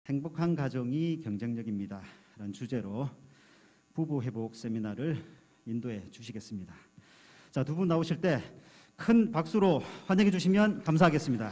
행복한 가정이 경쟁력입니다. 라는 주제로 부부 회복 세미나를 인도해 주시겠습니다. 자, 두 분 나오실 때 큰 박수로 환영해 주시면 감사하겠습니다.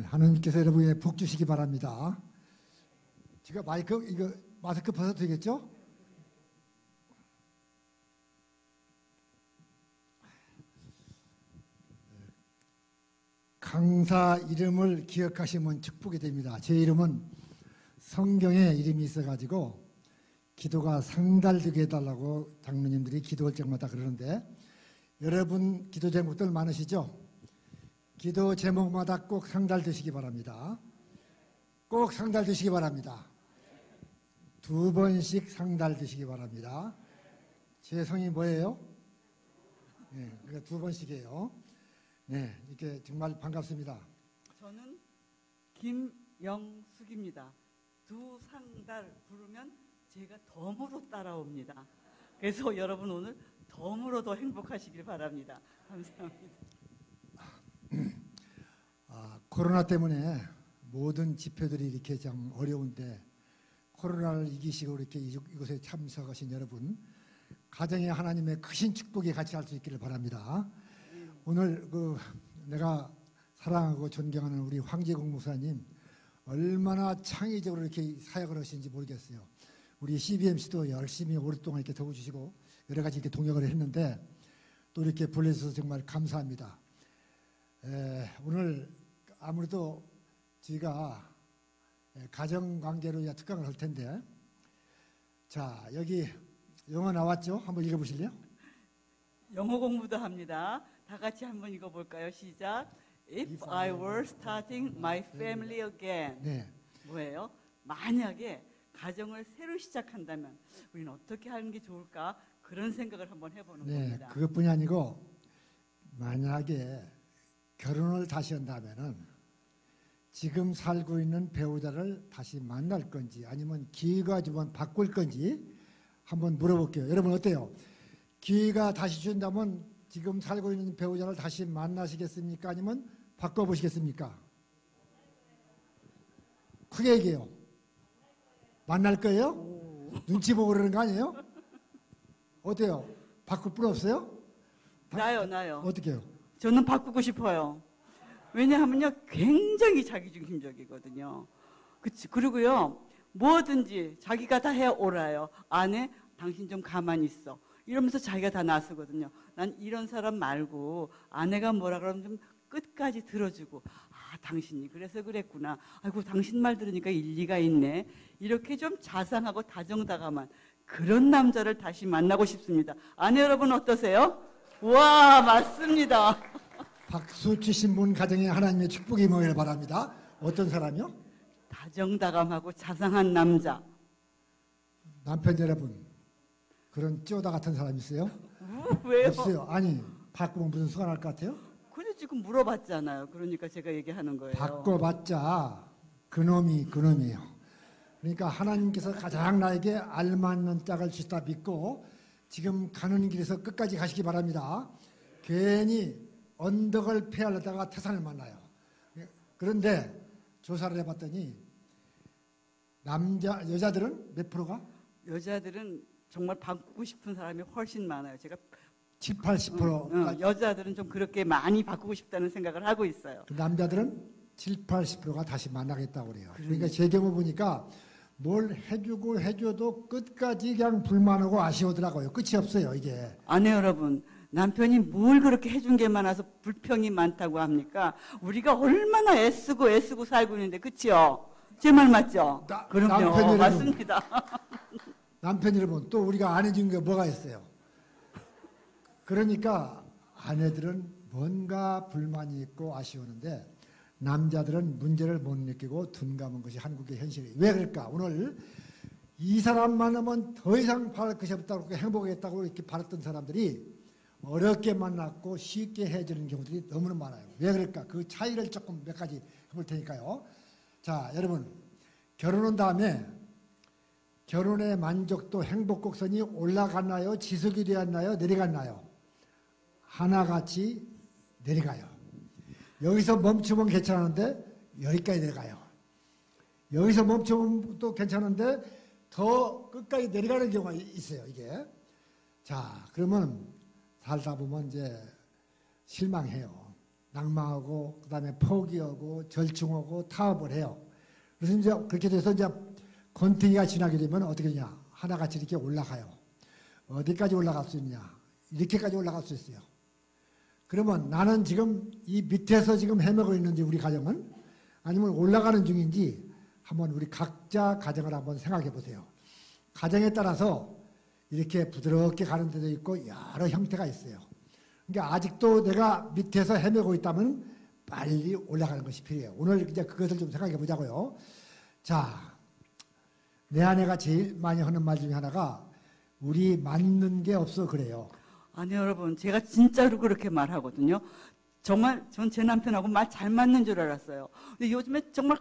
하나님께서 여러분에게 복 주시기 바랍니다. 제가 마스크 벗어도 되겠죠? 강사 이름을 기억하시면 축복이 됩니다. 제 이름은 성경에 이름이 있어가지고 기도가 상달되게 해달라고 장로님들이 기도할 적마다 그러는데, 여러분 기도 제목들 많으시죠? 기도 제목마다 꼭 상달되시기 바랍니다. 꼭 상달되시기 바랍니다. 2번씩 상달되시기 바랍니다. 제 성이 뭐예요? 네, 그러니까 2번씩이에요. 네, 이렇게 정말 반갑습니다. 저는 김영숙입니다. 두 상달 부르면 제가 덤으로 따라옵니다. 그래서 여러분 오늘 덤으로 더 행복하시길 바랍니다. 감사합니다. 코로나 때문에 모든 집회들이 이렇게 좀 어려운데, 코로나를 이기시고 이렇게 이곳에 참석하신 여러분, 가정에 하나님의 크신 축복이 같이 할 수 있기를 바랍니다. 오늘 내가 사랑하고 존경하는 우리 황재국 목사님, 얼마나 창의적으로 이렇게 사역을 하시는지 모르겠어요. 우리 CBMC도 열심히 오랫동안 이렇게 도와주시고 여러 가지 이렇게 동역을 했는데, 또 이렇게 불러주셔서 정말 감사합니다. 오늘 아무래도 저희가 가정관계로 특강을 할 텐데, 자, 여기 영어 나왔죠? 한번 읽어보실래요? 영어 공부도 합니다. 다 같이 한번 읽어볼까요? 시작. If I were starting my family again. 네. 뭐예요? 만약에 가정을 새로 시작한다면 우리는 어떻게 하는 게 좋을까? 그런 생각을 한번 해보는 겁니다. 그것뿐이 아니고, 만약에 결혼을 다시 한다면은 지금 살고 있는 배우자를 다시 만날 건지 아니면 기회가 주면 바꿀 건지 한번 물어볼게요. 여러분 어때요? 기회가 다시 준다면 지금 살고 있는 배우자를 다시 만나시겠습니까? 아니면 바꿔보시겠습니까? 크게 얘기해요. 만날 거예요? 눈치 보고 그러는 거 아니에요? 어때요? 바꿀 분 없어요? 나요. 어떻게 해요? 저는 바꾸고 싶어요. 왜냐하면요, 굉장히 자기중심적이거든요. 그리고요, 뭐든지 자기가 다 해오라요. 아내, 당신 좀 가만히 있어. 이러면서 자기가 다 나서거든요. 난 이런 사람 말고 아내가 뭐라 그러면 좀 끝까지 들어주고, 당신이 그래서 그랬구나. 아이고, 당신 말 들으니까 일리가 있네. 이렇게 좀 자상하고 다정다감한 그런 남자를 다시 만나고 싶습니다. 아내 여러분 어떠세요? 와, 맞습니다. 박수 치신 분 가정에 하나님의 축복이 임하기를 바랍니다. 어떤 사람이요? 다정다감하고 자상한 남자. 남편 여러분, 그런 쪼다 같은 사람 있어요? 왜요? 없어요. 아니, 바꾸면 무슨 수가 날 것 같아요? 근데 지금 물어봤잖아요. 그러니까 제가 얘기하는 거예요. 바꿔봤자 그놈이에요. 그러니까 하나님께서 가장 나에게 알맞는 짝을 주시다 믿고 지금 가는 길에서 끝까지 가시기 바랍니다. 괜히 언덕을 피하려다가 태산을 만나요. 그런데 조사를 해봤더니 여자들은 몇 프로가? 여자들은 정말 바꾸고 싶은 사람이 훨씬 많아요. 제가 7, 80%. 여자들은 좀 그렇게 많이 바꾸고 싶다는 생각을 하고 있어요. 남자들은 7, 80%가 다시 만나겠다고 그래요. 그러니까 제 경우 보니까 뭘 해줘도 끝까지 그냥 불만하고 아쉬우더라고요. 끝이 없어요, 이게. 아내 여러분, 남편이 뭘 그렇게 해준 게 많아서 불평이 많다고 합니까? 우리가 얼마나 애쓰고 살고 있는데, 그치요? 제 말 맞죠? 그럼요. 맞습니다. 남편 여러분, 또 우리가 안 해준 게 뭐가 있어요? 그러니까 아내들은 뭔가 불만이 있고 아쉬우는데 남자들은 문제를 못 느끼고 둔감한 것이 한국의 현실이에요. 왜 그럴까? 오늘 이 사람 만나면 더 이상 바랄 것이 없다고 행복하겠다고 이렇게 바랐던 사람들이 어렵게 만났고 쉽게 헤어지는 경우들이 너무나 많아요. 왜 그럴까? 그 차이를 조금 몇 가지 해볼 테니까요. 자, 여러분, 결혼한 다음에 결혼의 만족도 행복 곡선이 올라갔나요? 지속이 되었나요? 내려갔나요? 하나같이 내려가요. 여기서 멈추면 괜찮은데 여기까지 내려가요. 여기서 멈추면 또 괜찮은데 더 끝까지 내려가는 경우가 있어요, 이게. 자, 그러면 살다 보면 이제 실망해요. 낭망하고, 그 다음에 포기하고, 절충하고, 타협을 해요. 그래서 이제 그렇게 돼서 이제 권태기가 지나게 되면 어떻게 되냐. 하나같이 이렇게 올라가요. 어디까지 올라갈 수 있냐. 이렇게까지 올라갈 수 있어요. 그러면 나는 지금 이 밑에서 지금 헤매고 있는지 우리 가정은 아니면 올라가는 중인지 한번 우리 각자 가정을 한번 생각해 보세요. 가정에 따라서 이렇게 부드럽게 가는 데도 있고 여러 형태가 있어요. 그러니까 아직도 내가 밑에서 헤매고 있다면 빨리 올라가는 것이 필요해요. 오늘 이제 그것을 좀 생각해 보자고요. 자, 내 아내가 제일 많이 하는 말 중에 하나가 우리 맞는 게 없어 그래요. 아니 여러분, 제가 진짜로 그렇게 말하거든요. 정말 전 제 남편하고 말 잘 맞는 줄 알았어요. 근데 요즘에 정말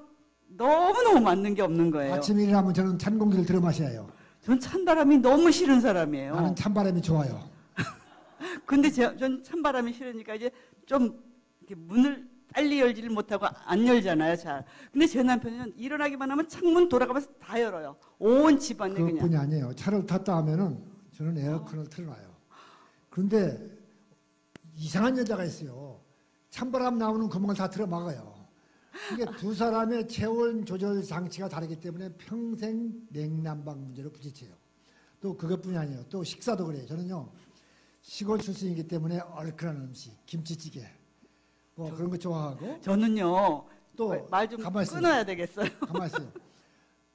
너무너무 맞는 게 없는 거예요. 아침 일어나면 저는 찬 공기를 들어 마셔야 해요. 전 찬바람이 너무 싫은 사람이에요. 나는 찬바람이 좋아요. 근데 전 찬바람이 싫으니까 이제 좀 이렇게 문을 빨리 열지를 못하고 안 열잖아요, 잘. 근데 제 남편은 일어나기만 하면 창문 돌아가면서 다 열어요. 온 집안에 그냥. 그것뿐이 아니에요. 차를 탔다 하면은 저는 에어컨을 틀어놔요. 그런데 이상한 여자가 있어요. 찬바람 나오는 구멍을 다 틀어 막아요. 이게 두 사람의 체온 조절 장치가 다르기 때문에 평생 냉난방 문제로 부딪혀요. 또 그것뿐이 아니에요. 또 식사도 그래요. 저는요 시골 출신이기 때문에 얼큰한 음식, 김치찌개 뭐 그런 거 좋아하고 저는요 또 말 좀 가만히 있어요. 끊어야 되겠어요. 가만 있어요.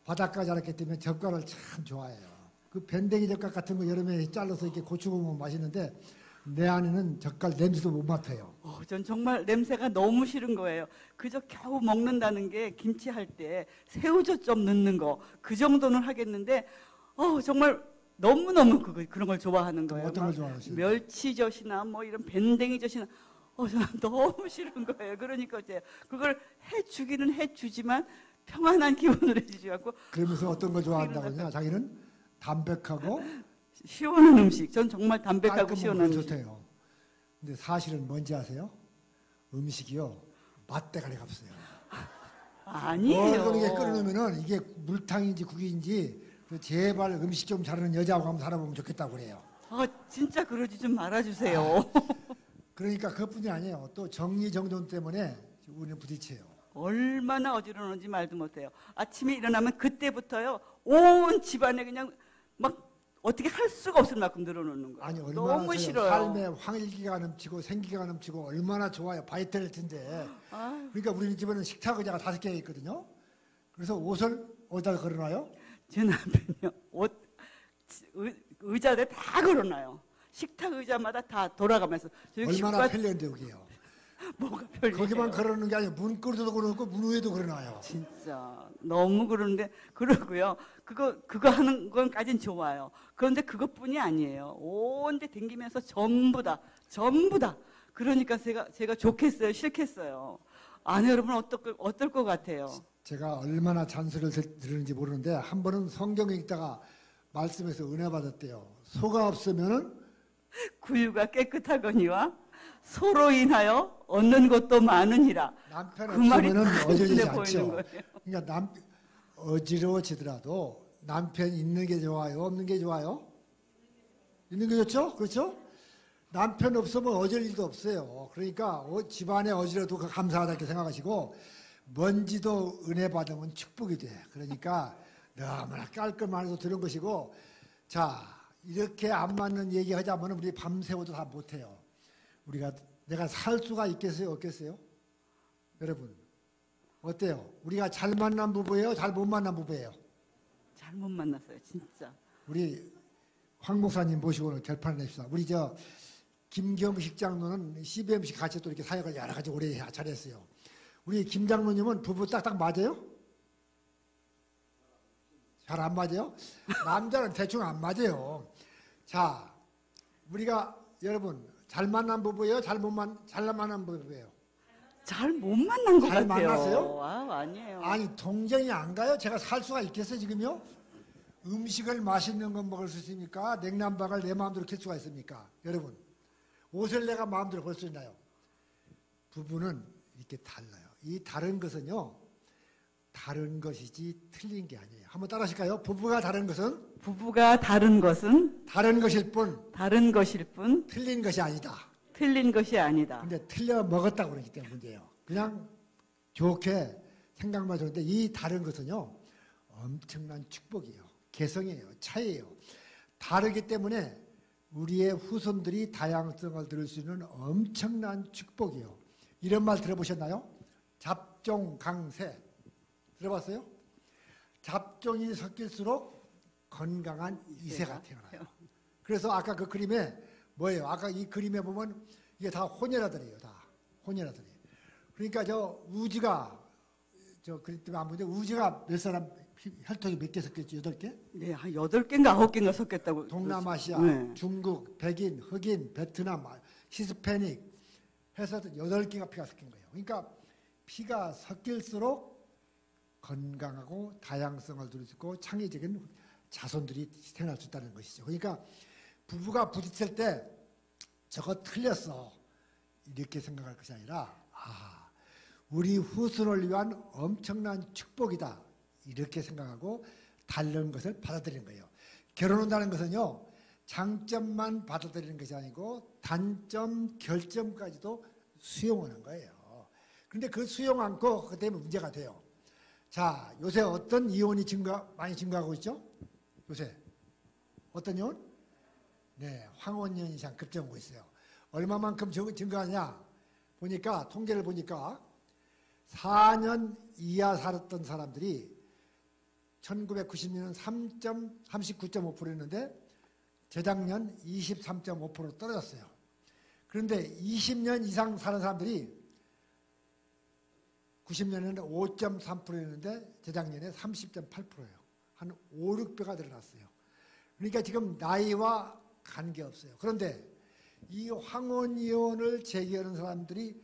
바닷가 자랐기 때문에 젓갈을 참 좋아해요. 그 밴댕이 젓갈 같은 거 여름에 잘라서 이렇게 고추 구우면 맛있는데 내 아내는 젓갈 냄새도 못 맡아요. 전 정말 냄새가 너무 싫은 거예요. 그저 겨우 먹는다는 게 김치할 때 새우젓 좀 넣는 거 그 정도는 하겠는데 정말 너무너무 그런 걸 좋아하는 거예요. 어떤 걸 좋아하시나요? 멸치젓이나 뭐 이런 밴댕이젓이나 저는 너무 싫은 거예요. 그러니까 이제 그걸 해주기는 해주지만 평안한 기분을 해주지 않고 그러면서 어떤 걸 좋아한다고 하냐? 자기는 담백하고 시원한 음식. 전 정말 담백하고 깔끔한 시원한 거 음식. 좋대요. 근데 사실은 뭔지 아세요? 음식이요. 맛대가리가 없어요. 아니에요. 이게 끓여놓으면은 이게 물탕인지 국인지 제발 음식 좀 잘하는 여자하고 한번 살아보면 좋겠다고 그래요. 진짜 그러지 좀 말아주세요. 그러니까 그것뿐이 아니에요. 또 정리정돈 때문에 우리는 부딪혀요. 얼마나 어지러운지 말도 못해요. 아침에 일어나면 그때부터요 온 집안에 그냥 막 어떻게 할 수가 없을 만큼 늘어놓는 거예요. 아니 얼마나 너무 싫어요. 삶에 활기가 넘치고 생기가 넘치고 얼마나 좋아요. 바이탈리티인데. 그러니까 우리 집에는 식탁 의자가 5개가 있거든요. 그래서 옷을 어디다 걸어놔요? 제 남편이요 의자에 다 걸어놔요. 식탁 의자마다 다 돌아가면서 저희 얼마나 식구가 편리한데 여기요. 뭐가 별일이에요. 거기만 걸어놓는 게 아니고 문고리도 걸어놓고 문 위에도 걸어놔요. 진짜 너무 그러는데 그러고요. 그거 하는 건까진 좋아요. 그런데 그것뿐이 아니에요. 온데 댕기면서 전부 다. 그러니까 제가 좋겠어요, 싫겠어요. 아내 여러분 어떨 것 같아요? 제가 얼마나 잔소리를 들었는지 모르는데 한 번은 성경 읽다가 말씀에서 은혜 받았대요. 소가 없으면은 구유가 깨끗하거니와 소로 인하여 얻는 것도 많으니라. 남편 그 말이 없으면은 딱 어지러지지 눈에 보이는 않죠. 거예요. 그러니까 어지러워지더라도 남편 있는 게 좋아요, 없는 게 좋아요? 있는 게 좋죠? 그렇죠? 남편 없으면 어질 일도 없어요. 그러니까 집안에 어지러도 감사하다 이렇게 생각하시고 먼지도 은혜 받으면 축복이 돼. 그러니까 너무나 깔끔하게도 들은 것이고 자 이렇게 안 맞는 얘기 하자면 우리 밤새워도 다 못해요. 내가 살 수가 있겠어요? 없겠어요? 여러분 어때요? 우리가 잘 만난 부부예요? 잘 못 만난 부부예요? 잘못 만났어요, 진짜. 우리 황 목사님 모시고 오늘 결판을 냅시다. 우리 김경식 장로는 CBMC 같이 또 이렇게 사역을 여러 가지 오래 잘했어요. 우리 김 장로님은 부부 딱딱 맞아요? 잘 안 맞아요? 남자는 대충 안 맞아요. 자, 우리가 여러분 잘 만난 부부예요? 잘 만난 부부예요? 잘 못 만난 것 잘 같아요. 만났어요? 아니에요. 아니 동정이 안 가요? 제가 살 수가 있겠어요 지금요? 음식을 맛있는 건 먹을 수 있습니까? 냉난방을 내 마음대로 켤 수가 있습니까? 여러분 옷을 내가 마음대로 볼 수 있나요? 부부는 이렇게 달라요. 이 다른 것은요 다른 것이지 틀린 게 아니에요. 한번 따라하실까요? 부부가 다른 것은 부부가 다른 것은 다른 것일 뿐 다른 것일 뿐 틀린 것이 아니다. 틀린 것이 아니다. 근데 틀려 먹었다고 그러기 때문에 문제예요. 그냥 좋게 생각만 하는데 이 다른 것은요 엄청난 축복이에요. 개성이에요. 차이예요. 다르기 때문에 우리의 후손들이 다양성을 들을 수 있는 엄청난 축복이에요. 이런 말 들어보셨나요? 잡종강세 들어봤어요? 잡종이 섞일수록 건강한 이새가 태어나요. 그래서 아까 그 그림에 뭐예요? 아까 이 그림에 보면 이게 다 혼혈아들이에요. 다 혼혈아들이에요. 그러니까 저 우지가 저 그림 때문에 안 보는데 우지가 몇 사람 혈통이 몇 개 섞였죠? 8개? 네, 한 8개인가 9개인가 섞였다고. 동남아시아, 네. 중국, 백인, 흑인, 베트남, 히스패닉 해서 8개가 피가 섞인 거예요. 그러니까 피가 섞일수록 건강하고 다양성을 누릴 수 있고 창의적인 자손들이 태어날 수 있다는 것이죠. 그러니까 부부가 부딪힐 때 저거 틀렸어 이렇게 생각할 것이 아니라 우리 후손을 위한 엄청난 축복이다 이렇게 생각하고 다른 것을 받아들이는 거예요. 결혼한다는 것은요 장점만 받아들이는 것이 아니고 단점, 결점까지도 수용하는 거예요. 그런데 그 수용 않고 그것 때문에 문제가 돼요. 자, 요새 어떤 이혼이 많이 증가하고 있죠? 요새 어떤 이혼? 네, 황혼이혼 이상 급증하고 있어요. 얼마만큼 증가하냐? 보니까 통계를 보니까 4년 이하 살았던 사람들이 1990년은 39.5%였는데 재작년 23.5%로 떨어졌어요. 그런데 20년 이상 사는 사람들이 90년에는 5.3%였는데 재작년에 30.8%예요. 한 5, 6배가 늘어났어요. 그러니까 지금 나이와 관계없어요. 그런데 이 황혼이혼을 제기하는 사람들이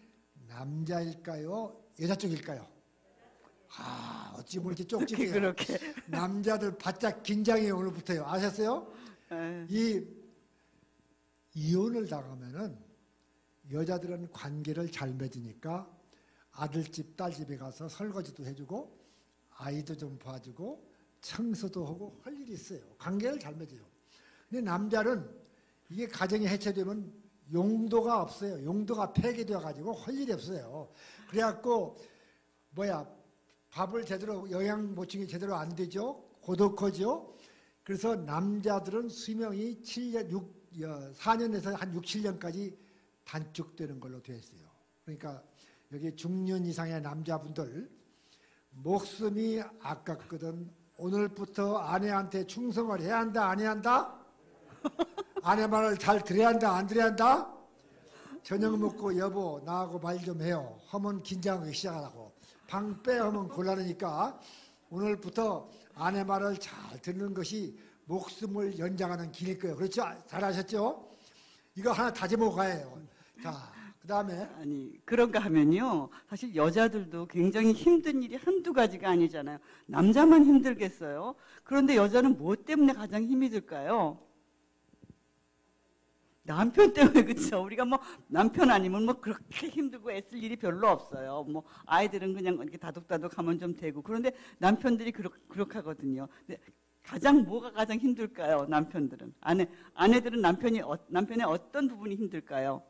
남자일까요? 여자 쪽일까요? 어찌 뭐 이렇게 쪽집게요. 그렇게. 남자들 바짝 긴장이 오늘부터요. 아셨어요? 이 이혼을 당하면은 여자들은 관계를 잘 맺으니까 아들집, 딸집에 가서 설거지도 해주고 아이도 좀 봐주고 청소도 하고 할 일이 있어요. 관계를 잘 맺어요. 근데 남자는 이게 가정이 해체되면 용도가 없어요. 용도가 폐기되어 가지고 할 일이 없어요. 그래갖고 밥을 제대로 영양 보충이 제대로 안 되죠. 고독하죠. 그래서 남자들은 수명이 4년에서 한 6, 7년까지 단축되는 걸로 되어 있어요. 그러니까 여기 중년 이상의 남자분들 목숨이 아깝거든 오늘부터 아내한테 충성을 해야 한다 안 해야 한다? 아내 말을 잘 들어야 한다 안 들어야 한다? 저녁 먹고 여보 나하고 말 좀 해요 하면 긴장하기 시작하라고 방 빼 하면 곤란하니까 오늘부터 아내 말을 잘 듣는 것이 목숨을 연장하는 길일 거예요. 그렇죠? 잘 아셨죠? 이거 하나 다짐하고 가요. 자, 그 다음에 아니 그런가 하면요 사실 여자들도 굉장히 힘든 일이 한두 가지가 아니잖아요. 남자만 힘들겠어요. 그런데 여자는 뭐 때문에 가장 힘이 들까요? 남편 때문에. 그렇죠. 우리가 뭐 남편 아니면 뭐 그렇게 힘들고 애쓸 일이 별로 없어요. 뭐 아이들은 그냥 이렇게 다독다독 하면 좀 되고. 그런데 남편들이 그렇게 하거든요. 근데 뭐가 가장 힘들까요? 남편들은 아내들은 남편의 어떤 부분이 힘들까요?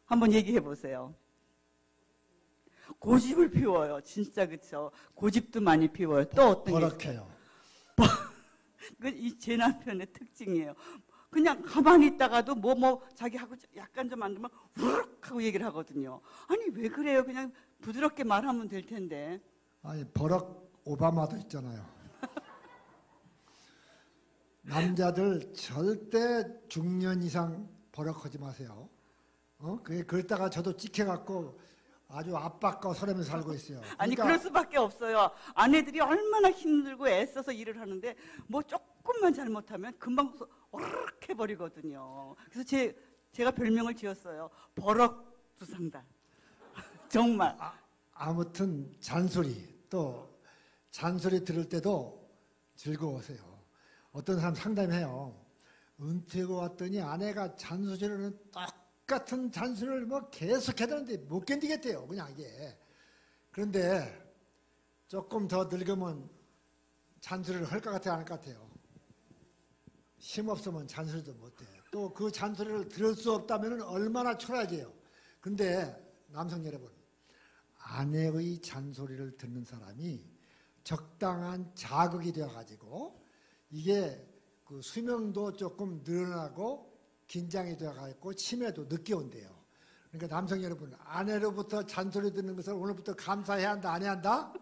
한번 얘기해 보세요. 고집을 피워요. 진짜 그렇죠. 고집도 많이 피워요. 또 어떤 게 버럭해요. 이 제 남편의 특징이에요. 그냥 가만히 있다가도 자기하고 약간 좀 안 되면 우르륵 하고 얘기를 하거든요. 아니 왜 그래요? 그냥 부드럽게 말하면 될 텐데. 아니 버럭 오바마도 있잖아요. 남자들 절대 중년 이상 버럭하지 마세요. 그랬다가 저도 찍혀갖고 아주 압박과 서름에 살고 있어요. 아니 그러니까 그럴 수밖에 없어요. 아내들이 얼마나 힘들고 애써서 일을 하는데 뭐 조금만 잘못하면 금방 어르륵 해버리거든요. 그래서 제가 별명을 지었어요. 버럭 두상달. 정말. 아무튼 잔소리, 또 잔소리 들을 때도 즐거우세요. 어떤 사람 상담해요. 은퇴하고 왔더니 아내가 잔소리를 똑같은 잔소리를 뭐 계속 해대는데 못 견디겠대요. 그냥 이게. 그런데 조금 더 늙으면 잔소리를 할 것 같아요, 안 할 것 같아요? 힘 없으면 잔소리도 못해. 또 그 잔소리를 들을 수 없다면 얼마나 초라해져요. 근데 남성 여러분, 아내의 잔소리를 듣는 사람이 적당한 자극이 되어가지고 이게 그 수명도 조금 늘어나고 긴장이 되어가지고 치매도 늦게 온대요. 그러니까 남성 여러분, 아내로부터 잔소리 듣는 것을 오늘부터 감사해야 한다, 안 해야 한다?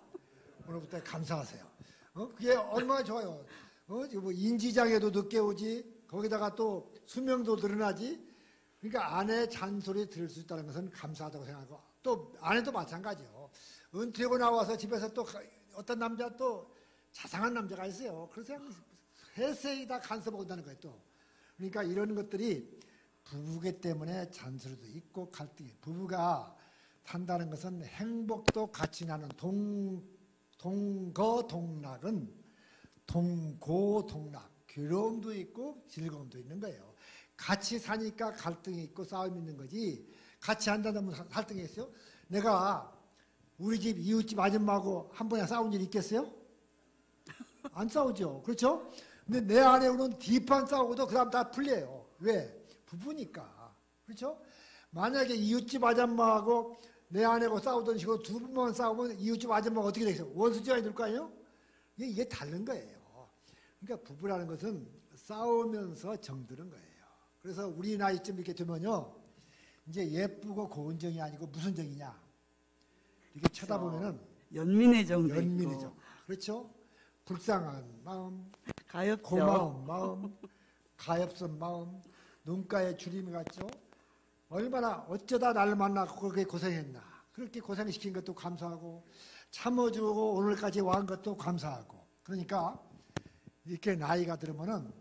오늘부터 감사하세요. 그게 얼마나 좋아요. 뭐 인지장애도 늦게 오지, 거기다가 또 수명도 늘어나지. 그러니까 아내의 잔소리 들을 수 있다는 것은 감사하다고 생각하고, 또 아내도 마찬가지요. 은퇴하고 나와서 집에서 또 어떤 남자 또 자상한 남자가 있어요. 그래서 그냥 세세히 다 간섭 온다는 거예요. 또 그러니까 이런 것들이 부부기 때문에 잔소리도 있고 갈등이. 부부가 산다는 것은 행복도 같이 나는 동거동락은 동고동락, 괴로움도 있고 즐거움도 있는 거예요. 같이 사니까 갈등이 있고 싸움이 있는 거지. 같이 한다면 갈등이 있어요? 내가 우리 집 이웃집 아줌마하고 한 번에 싸운 일 있겠어요? 안 싸우죠. 그렇죠? 근데 내 아내하고는 뒷판 싸우고도 그 다음 다 풀려요. 왜? 부부니까. 그렇죠? 만약에 이웃집 아줌마하고 내 아내하고 싸우던 식으로 두 번만 싸우면 이웃집 아줌마가 어떻게 되겠어요? 원수지간이 될 거 아니에요? 이게 다른 거예요. 그러니까 부부라는 것은 싸우면서 정드는 거예요. 그래서 우리 나이쯤 이렇게 되면요, 이제 예쁘고 고운 정이 아니고 무슨 정이냐? 이렇게 쳐다보면은 연민의 정도 연민의 있고. 정. 그렇죠? 불쌍한 마음, 가엾죠. 고마운 마음, 가엾은 마음, 눈가에 주림이 같죠? 얼마나 어쩌다 나를 만나고 그렇게 고생했나. 그렇게 고생시킨 것도 감사하고 참아주고 오늘까지 와한 것도 감사하고. 그러니까 이렇게 나이가 들으면은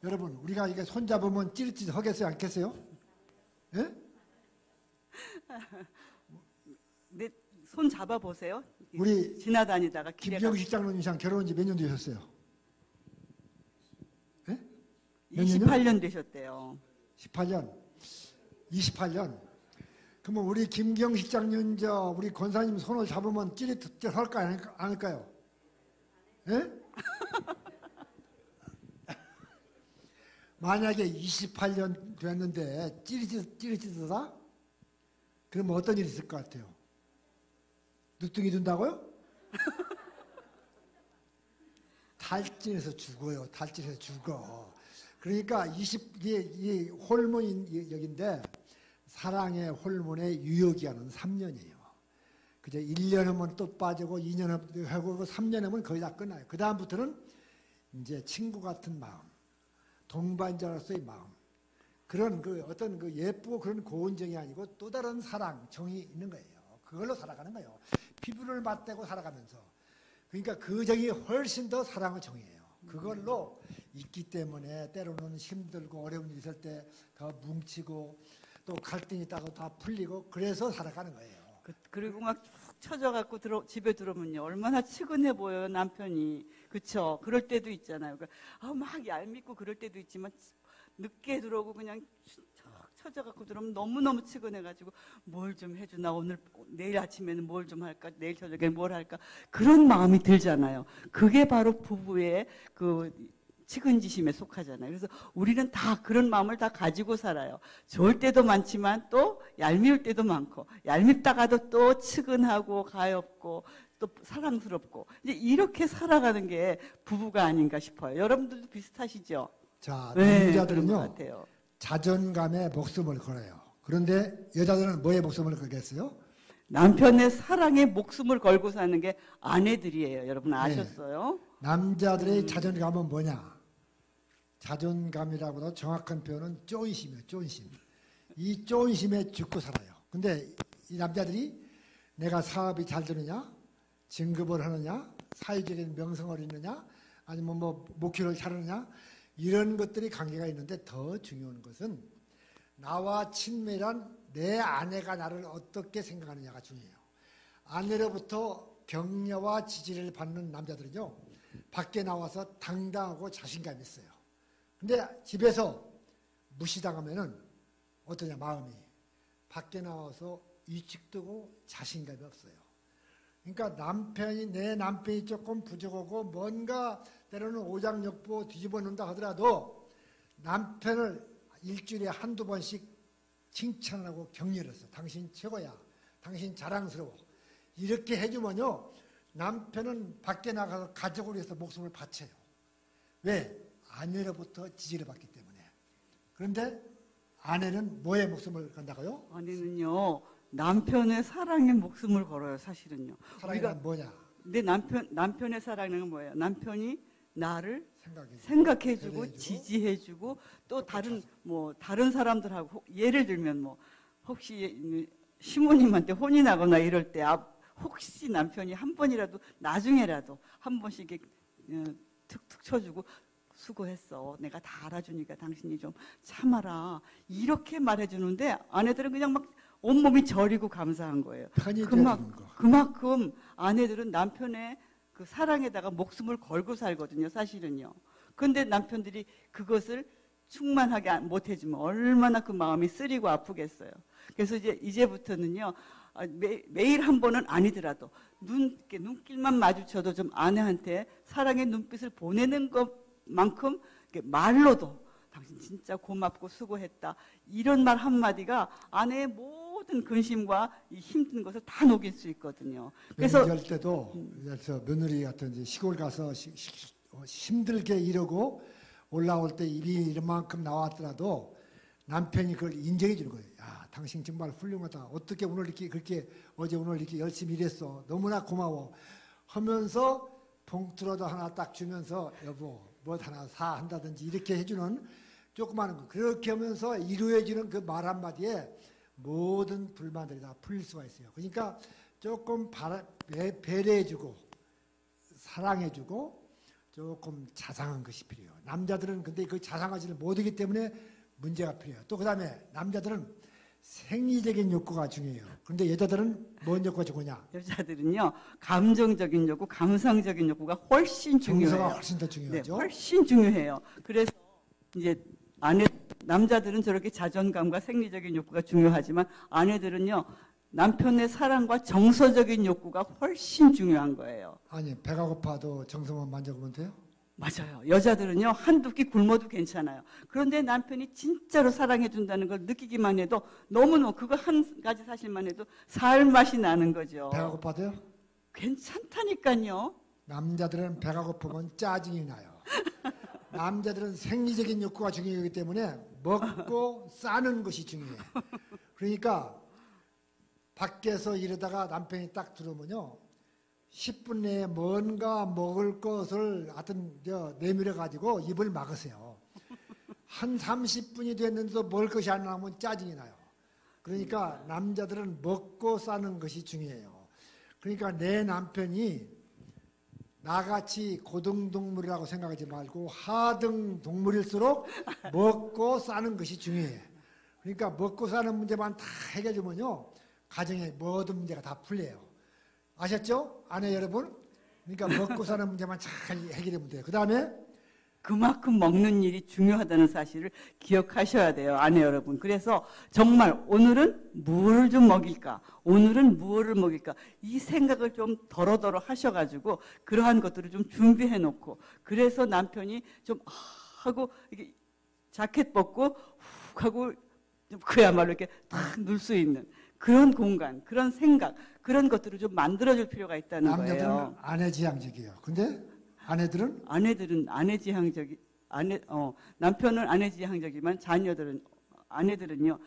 여러분, 우리가 이게 손잡으면 찌릿찌릿 하겠어요, 않겠어요? 예? 내 손 잡아 보세요. 우리 지나다니다가 길에 김병식 장로님이랑 결혼한 지 몇 년 되셨어요? 예? 몇 28년 되셨대요. 18년. 28년. 그러면 우리 김경식 장로님, 우리 권사님 손을 잡으면 찌릿찌릿 할까요, 안 할까요? 예? 만약에 28년 됐는데 찌릿찌릿하다? 그러면 어떤 일이 있을 것 같아요? 늦둥이 둔다고요? 탈진해서 죽어요. 탈진해서 죽어. 그러니까 이게 호르몬이 여기인데 사랑의 호르몬의 유효기한은 3년이에요. 그죠? 1년 하면 또 빠지고 2년 하고 3년 하면 거의 다 끝나요. 그 다음부터는 이제 친구 같은 마음, 동반자로서의 마음, 그런 그 어떤 그 예쁘고 그런 고운 정이 아니고 또 다른 사랑, 정이 있는 거예요. 그걸로 살아가는 거예요. 피부를 맞대고 살아가면서. 그러니까 그 정이 훨씬 더 사랑의 정이에요. 그걸로 있기 때문에 때로는 힘들고 어려운 일 있을 때 더 뭉치고 또 갈등이 있다고 다 풀리고 그래서 살아가는 거예요. 그리고 막 쭉 처져갖고 집에 들어오면요, 얼마나 측은해 보여요, 남편이. 그쵸? 그럴 때도 있잖아요. 막 얄밉고 그럴 때도 있지만 늦게 들어오고 그냥 처져갖고 들어오면 너무너무 측은해가지고 뭘 좀 해주나, 내일 아침에는 뭘 좀 할까, 내일 저녁에 뭘 할까, 그런 마음이 들잖아요. 그게 바로 부부의 그 측은지심에 속하잖아요. 그래서 우리는 다 그런 마음을 다 가지고 살아요. 좋을 때도 많지만 또 얄미울 때도 많고, 얄밉다가도 또 측은하고 가엾고 또 사랑스럽고, 이제 이렇게 살아가는 게 부부가 아닌가 싶어요. 여러분들도 비슷하시죠? 자, 네, 남자들은요, 그런 것 같아요. 자존감에 목숨을 걸어요. 그런데 여자들은 뭐에 목숨을 걸겠어요? 남편의 사랑에 목숨을 걸고 사는 게 아내들이에요. 여러분 아셨어요? 남자들의 자존감은 뭐냐? 자존감이라고도 정확한 표현은 쫀심이에요. 쫀심. 이 쫀심에 죽고 살아요. 근데 이 남자들이 내가 사업이 잘 되느냐, 진급을 하느냐, 사회적인 명성을 있느냐, 아니면 뭐 목표를 잘하느냐, 이런 것들이 관계가 있는데 더 중요한 것은 나와 친밀한 내 아내가 나를 어떻게 생각하느냐가 중요해요. 아내로부터 격려와 지지를 받는 남자들은요, 밖에 나와서 당당하고 자신감이 있어요. 근데 집에서 무시당하면은 어떠냐, 마음이. 밖에 나와서 위축되고 자신감이 없어요. 그러니까 내 남편이 조금 부족하고 뭔가 때로는 오장육부 뒤집어 놓는다 하더라도 남편을 일주일에 한두 번씩 칭찬하고 격려를 했어. 당신 최고야. 당신 자랑스러워. 이렇게 해주면요, 남편은 밖에 나가서 가족을 위해서 목숨을 바쳐요. 왜? 아내로부터 지지를 받기 때문에. 그런데 아내는 뭐에 목숨을 건다고요? 아내는요, 남편의 사랑에 목숨을 걸어요, 사실은요. 사랑이란 뭐냐? 내 남편의 사랑은 뭐예요? 남편이 나를 생각해주고, 생각해주고 배려해주고, 지지해주고 또 다른 사람들하고 예를 들면 뭐 혹시 시모님한테 혼이 나거나 이럴 때 혹시 남편이 한 번이라도 나중에라도 한 번씩 이렇게 툭툭 쳐주고 수고했어. 내가 다 알아주니까 당신이 좀 참아라. 이렇게 말해주는데 아내들은 그냥 막 온몸이 저리고 감사한 거예요. 편히 되어주는 거. 그만큼 아내들은 남편의 그 사랑에다가 목숨을 걸고 살거든요, 사실은요. 그런데 남편들이 그것을 충만하게 못 해주면 얼마나 그 마음이 쓰리고 아프겠어요. 그래서 이제부터는요, 매일 한 번은 아니더라도 눈길만 마주쳐도 좀 아내한테 사랑의 눈빛을 보내는 것만큼 말로도 당신 진짜 고맙고 수고했다, 이런 말 한마디가 아내의 모든 근심과 이 힘든 것을 다 녹일 수 있거든요. 그래서 명절 때도 며느리 같은 시골 가서 힘들게 이러고 올라올 때 입이 이만큼 나왔더라도 남편이 그걸 인정해 주는 거예요. 야, 당신 정말 훌륭하다. 어떻게 오늘 이렇게 그렇게 어제 오늘 이렇게 열심히 일했어. 너무나 고마워. 하면서 봉투라도 하나 딱 주면서 여보 뭐 하나 사 한다든지 이렇게 해주는 조그마한 거. 그렇게 하면서 이루어지는 그 말 한마디에 모든 불만들이 다 풀릴 수가 있어요. 그러니까 조금 배려해주고 사랑해주고 조금 자상한 것이 필요해요. 남자들은 근데 그 자상하지를 못하기 때문에 문제가 필요해요. 또 그 다음에 남자들은 생리적인 욕구가 중요해요. 그런데 여자들은 뭔 욕구가 중요하냐? 여자들은요, 감정적인 욕구, 감상적인 욕구가 훨씬 중요해요. 정서가 훨씬 더 중요하죠. 네, 훨씬 중요해요. 그래서 이제 남자들은 저렇게 자존감과 생리적인 욕구가 중요하지만 아내들은요, 남편의 사랑과 정서적인 욕구가 훨씬 중요한 거예요. 아니, 배가 고파도 정서만 만져보면 돼요? 맞아요. 여자들은요, 한두 끼 굶어도 괜찮아요. 그런데 남편이 진짜로 사랑해준다는 걸 느끼기만 해도 너무너무 그거 한 가지 사실만 해도 살 맛이 나는 거죠. 배가 고파도요? 괜찮다니까요. 남자들은 배가 고프면 짜증이 나요. 남자들은 생리적인 욕구가 중요하기 때문에 먹고 싸는 것이 중요해요. 그러니까 밖에서 이러다가 남편이 딱 들어오면요, 10분 내에 뭔가 먹을 것을 하여튼 내밀어 가지고 입을 막으세요. 한 30분이 됐는데도 먹을 것이 안 나오면 짜증이 나요. 그러니까 남자들은 먹고 싸는 것이 중요해요. 그러니까 내 남편이 나같이 고등동물이라고 생각하지 말고 하등동물일수록 먹고 싸는 것이 중요해. 그러니까 먹고 사는 문제만 다 해결되면요, 가정의 모든 문제가 다 풀려요. 아셨죠? 아내 여러분? 그러니까 먹고 사는 문제만 잘 해결되면 돼요. 그 다음에 그만큼 먹는 일이 중요하다는 사실을 기억하셔야 돼요, 아내 여러분. 그래서 정말 오늘은 무엇을 좀 먹일까? 오늘은 무엇을 먹일까? 이 생각을 좀 더러더러 하셔가지고 그러한 것들을 좀 준비해 놓고, 그래서 남편이 좀 하고 이렇게 자켓 벗고 훅 하고 그야말로 이렇게 탁 누울 수 있는 그런 공간, 그런 생각, 그런 것들을 좀 만들어줄 필요가 있다는 남자들은 거예요. 아내 지향적이에요. 근데 아내들은 남편은 아내 지향적이지만 아내들은요,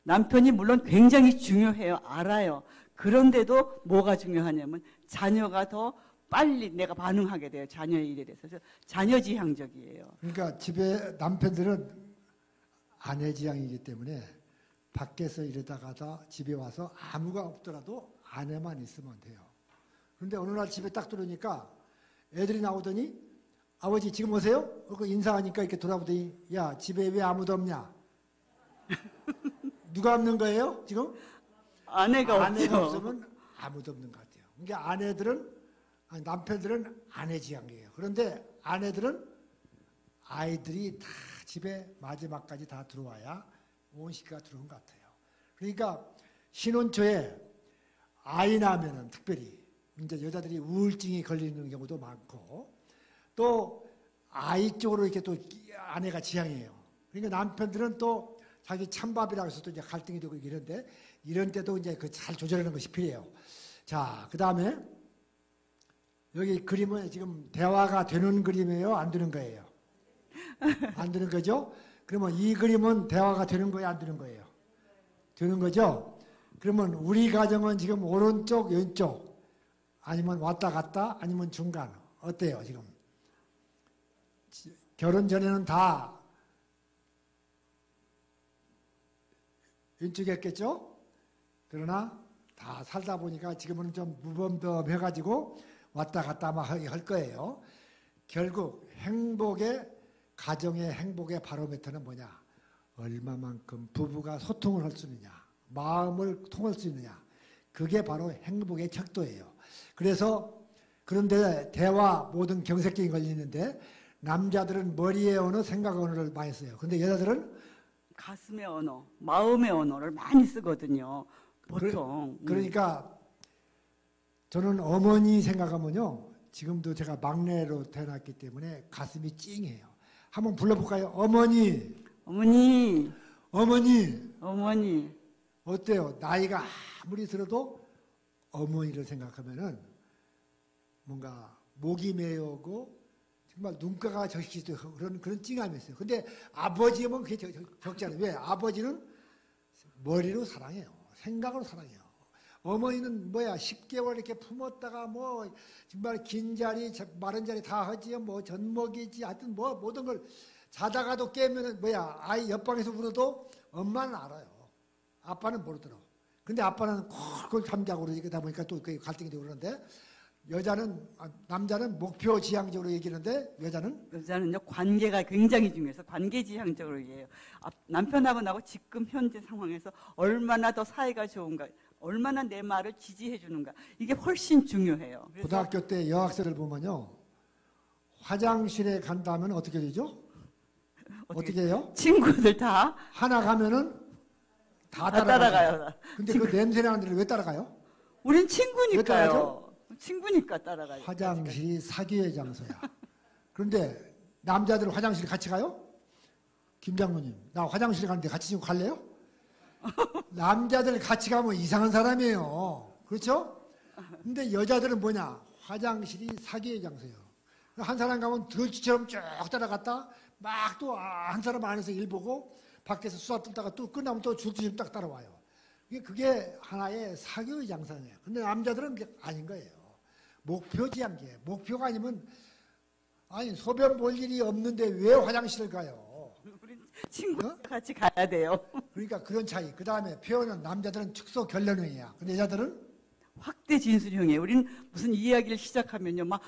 남편이 물론 굉장히 중요해요. 알아요. 그런데도 뭐가 중요하냐면 자녀가 더 빨리 내가 반응하게 돼요. 자녀의 일에 대해서. 그래서 자녀 지향적이에요. 그러니까 집에 남편들은 아내 지향이기 때문에 밖에서 이러다가다 집에 와서 아무가 없더라도 아내만 있으면 돼요. 그런데 어느 날 집에 딱 들어오니까 애들이 나오더니 아버지 지금 오세요? 그리고 인사하니까 이렇게 돌아보더니 야 집에 왜 아무도 없냐? 누가 없는 거예요? 지금? 아내가 아내가 없죠. 없으면 아무도 없는 것 같아요. 그러니까 남편들은 아내 지향이에요. 그런데 아내들은 아이들이 다 집에 마지막까지 다 들어와야 온식가 들어온 것 같아요. 그러니까 신혼 초에 아이 낳으면은 특별히 이제 여자들이 우울증이 걸리는 경우도 많고 또 아이 쪽으로 이렇게 또 아내가 지향이에요. 그러니까 남편들은 또 자기 찬밥이라고 해서 또 이제 갈등이 되고 이런데 이런 때도 이제 그 잘 조절하는 것이 필요해요. 자, 그 다음에 여기 그림은 지금 대화가 되는 그림이에요? 안 되는 거예요? 안 되는 거죠? 그러면 이 그림은 대화가 되는 거예요? 안 되는 거예요? 되는 거죠? 그러면 우리 가정은 지금 오른쪽, 왼쪽 아니면 왔다 갔다 아니면 중간 어때요 지금? 결혼 전에는 다 왼쪽이었겠죠? 그러나 다 살다 보니까 지금은 좀 무범덤해가지고 왔다 갔다 막 할 거예요. 결국 가정의 행복의 바로미터는 뭐냐? 얼마만큼 부부가 소통을 할 수 있느냐? 마음을 통할 수 있느냐? 그게 바로 행복의 척도예요. 그래서 그런데 대화 모든 경색적인 걸 있는데 남자들은 머리의 언어, 생각의 언어를 많이 써요. 근데 여자들은 가슴의 언어, 마음의 언어를 많이 쓰거든요. 보통. 그러니까 저는 어머니 생각하면요. 지금도 제가 막내로 태어났기 때문에 가슴이 찡해요. 한번 불러볼까요? 어머니. 어머니, 어머니. 어머니. 어때요? 나이가 아무리 들어도 어머니를 생각하면은 뭔가 목이 메어오고 정말 눈가가 적시도 그런 찡함이 있어요. 근데 아버지면 그게 적잖아요. 왜? 아버지는 머리로 사랑해요. 생각으로 사랑해요. 어머니는 뭐야 10개월 이렇게 품었다가 뭐 정말 긴 자리 마른 자리 다 하지요. 뭐 젖먹이지 하여튼 뭐 모든 걸 자다가도 깨면은 뭐야 아이 옆방에서 울어도 엄마는 알아요. 아빠는 모르더라고. 근데 아빠는 콜콜 잠자고 그러다 보니까 또 그게 갈등이 되고 그러는데 남자는 목표 지향적으로 얘기하는데 여자는요 관계가 굉장히 중요해서 관계지향적으로 얘기해요. 남편하고 지금 현재 상황에서 얼마나 더 사이가 좋은가, 얼마나 내 말을 지지해 주는가 이게 훨씬 중요해요. 그래서 고등학교 때 여학생들 보면요 화장실에 간다면 어떻게 되죠? 어떻게 해요? 친구들 다 하나 가면은 다 따라가요. 근데 그 냄새나는 데를 왜 따라가요? 우린 왜 친구니까요. 따라가죠? 친구니까 따라가요. 화장실이 사귀의 장소야. 그런데 남자들 화장실 같이 가요? 김 장로님, 나 화장실 가는데 같이 좀 갈래요? 남자들 같이 가면 이상한 사람이에요. 그렇죠? 근데 여자들은 뭐냐? 화장실이 사귀의 장소예요. 한 사람 가면 들쥐처럼 쭉 따라갔다 막 또 한 사람 안에서 일 보고 밖에서 수다 떨다가 또 끝나면 또 줄줄이 딱 따라와요. 그게 하나의 사교의 장사예요. 근데 남자들은 그게 아닌 거예요. 목표지향제. 목표가 아니면 아니 소변 볼 일이 없는데 왜 화장실을 가요? 우리 친구 같이 가야 돼요. 그러니까 그런 차이. 그 다음에 표현은 남자들은 축소 결론형이야. 근데 여자들은 확대 진술형이에요. 우리는 무슨 이야기를 시작하면요 막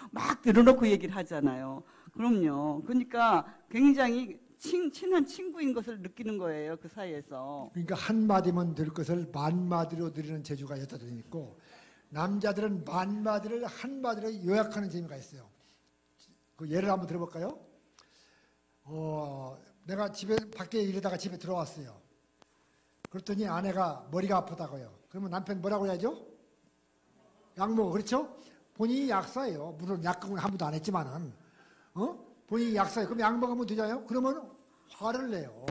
늘어놓고 얘기를 하잖아요. 그럼요. 그러니까 굉장히 친한 친구인 것을 느끼는 거예요. 그 사이에서. 그러니까 한마디면 들 것을 만마디로 드리는 재주가 여자들은 있고 남자들은 만마디를 한마디로 요약하는 재미가 있어요. 그 예를 한번 들어볼까요? 내가 밖에 일하다가 집에 들어왔어요. 그랬더니 아내가 머리가 아프다고요. 그러면 남편 뭐라고 해야죠? 약 먹어. 그렇죠? 본인이 약사예요. 물론 약국은 한 번도 안 했지만은 본인이 약사예요. 그럼 약 먹으면 되잖아요? 그러면 화를 내요.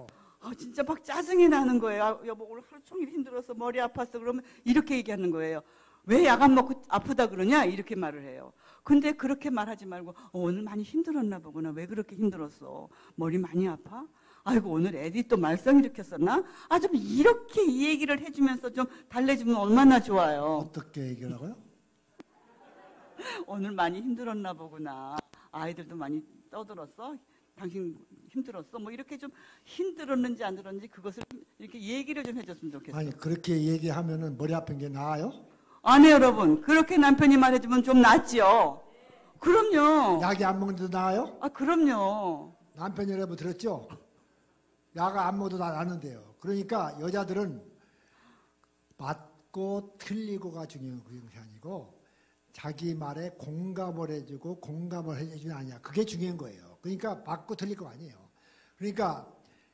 진짜 막 짜증이 나는 거예요. 여보 오늘 하루 종일 힘들어서 머리 아팠어. 그러면 이렇게 얘기하는 거예요. 왜 약 안 먹고 아프다 그러냐? 이렇게 말을 해요. 근데 그렇게 말하지 말고 오늘 많이 힘들었나 보구나. 왜 그렇게 힘들었어? 머리 많이 아파? 아이고 오늘 애들이 또 말썽 일으켰었나? 좀 이렇게 이 얘기를 해주면서 좀 달래주면 얼마나 좋아요. 어떻게 얘기하라고요? 오늘 많이 힘들었나 보구나. 아이들도 많이 떠들었어. 당신 힘들었어. 뭐 이렇게 좀 힘들었는지 안 들었는지 그것을 이렇게 얘기를 좀 해줬으면 좋겠어요. 아니 그렇게 얘기하면은 머리 아픈 게 나아요? 아니 여러분 그렇게 남편이 말해주면 좀 낫지요. 그럼요. 약이 안 먹는데도 나아요? 그럼요. 남편 여러분 들었죠? 약 안 먹어도 나는데요. 그러니까 여자들은 맞고 틀리고가 중요한 것이 아니고 자기 말에 공감을 해주고 공감을 해주면 아니야. 그게 중요한 거예요. 그러니까 맞고 틀릴 거 아니에요. 그러니까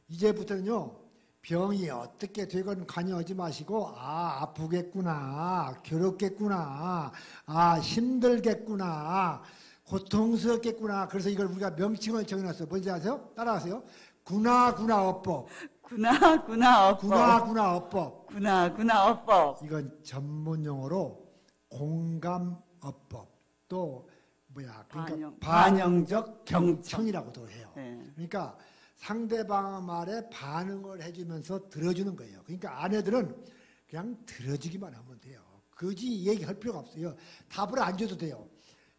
이제부터는요. 병이 어떻게 되건 관여하지 마시고 아프겠구나, 괴롭겠구나, 힘들겠구나, 고통스럽겠구나. 그래서 이걸 우리가 명칭을 정해놨어요. 뭔지 아세요? 따라하세요. 구나구나어법. 구나구나어법. 구나구나어법. 구나구나어법. 이건 전문 용어로 공감어법. 또 그러니까 반영적 경청이라고도 해요. 네. 그러니까 상대방 말에 반응을 해주면서 들어주는 거예요. 그러니까 아내들은 그냥 들어주기만 하면 돼요. 굳이 얘기할 필요가 없어요. 답을 안 줘도 돼요.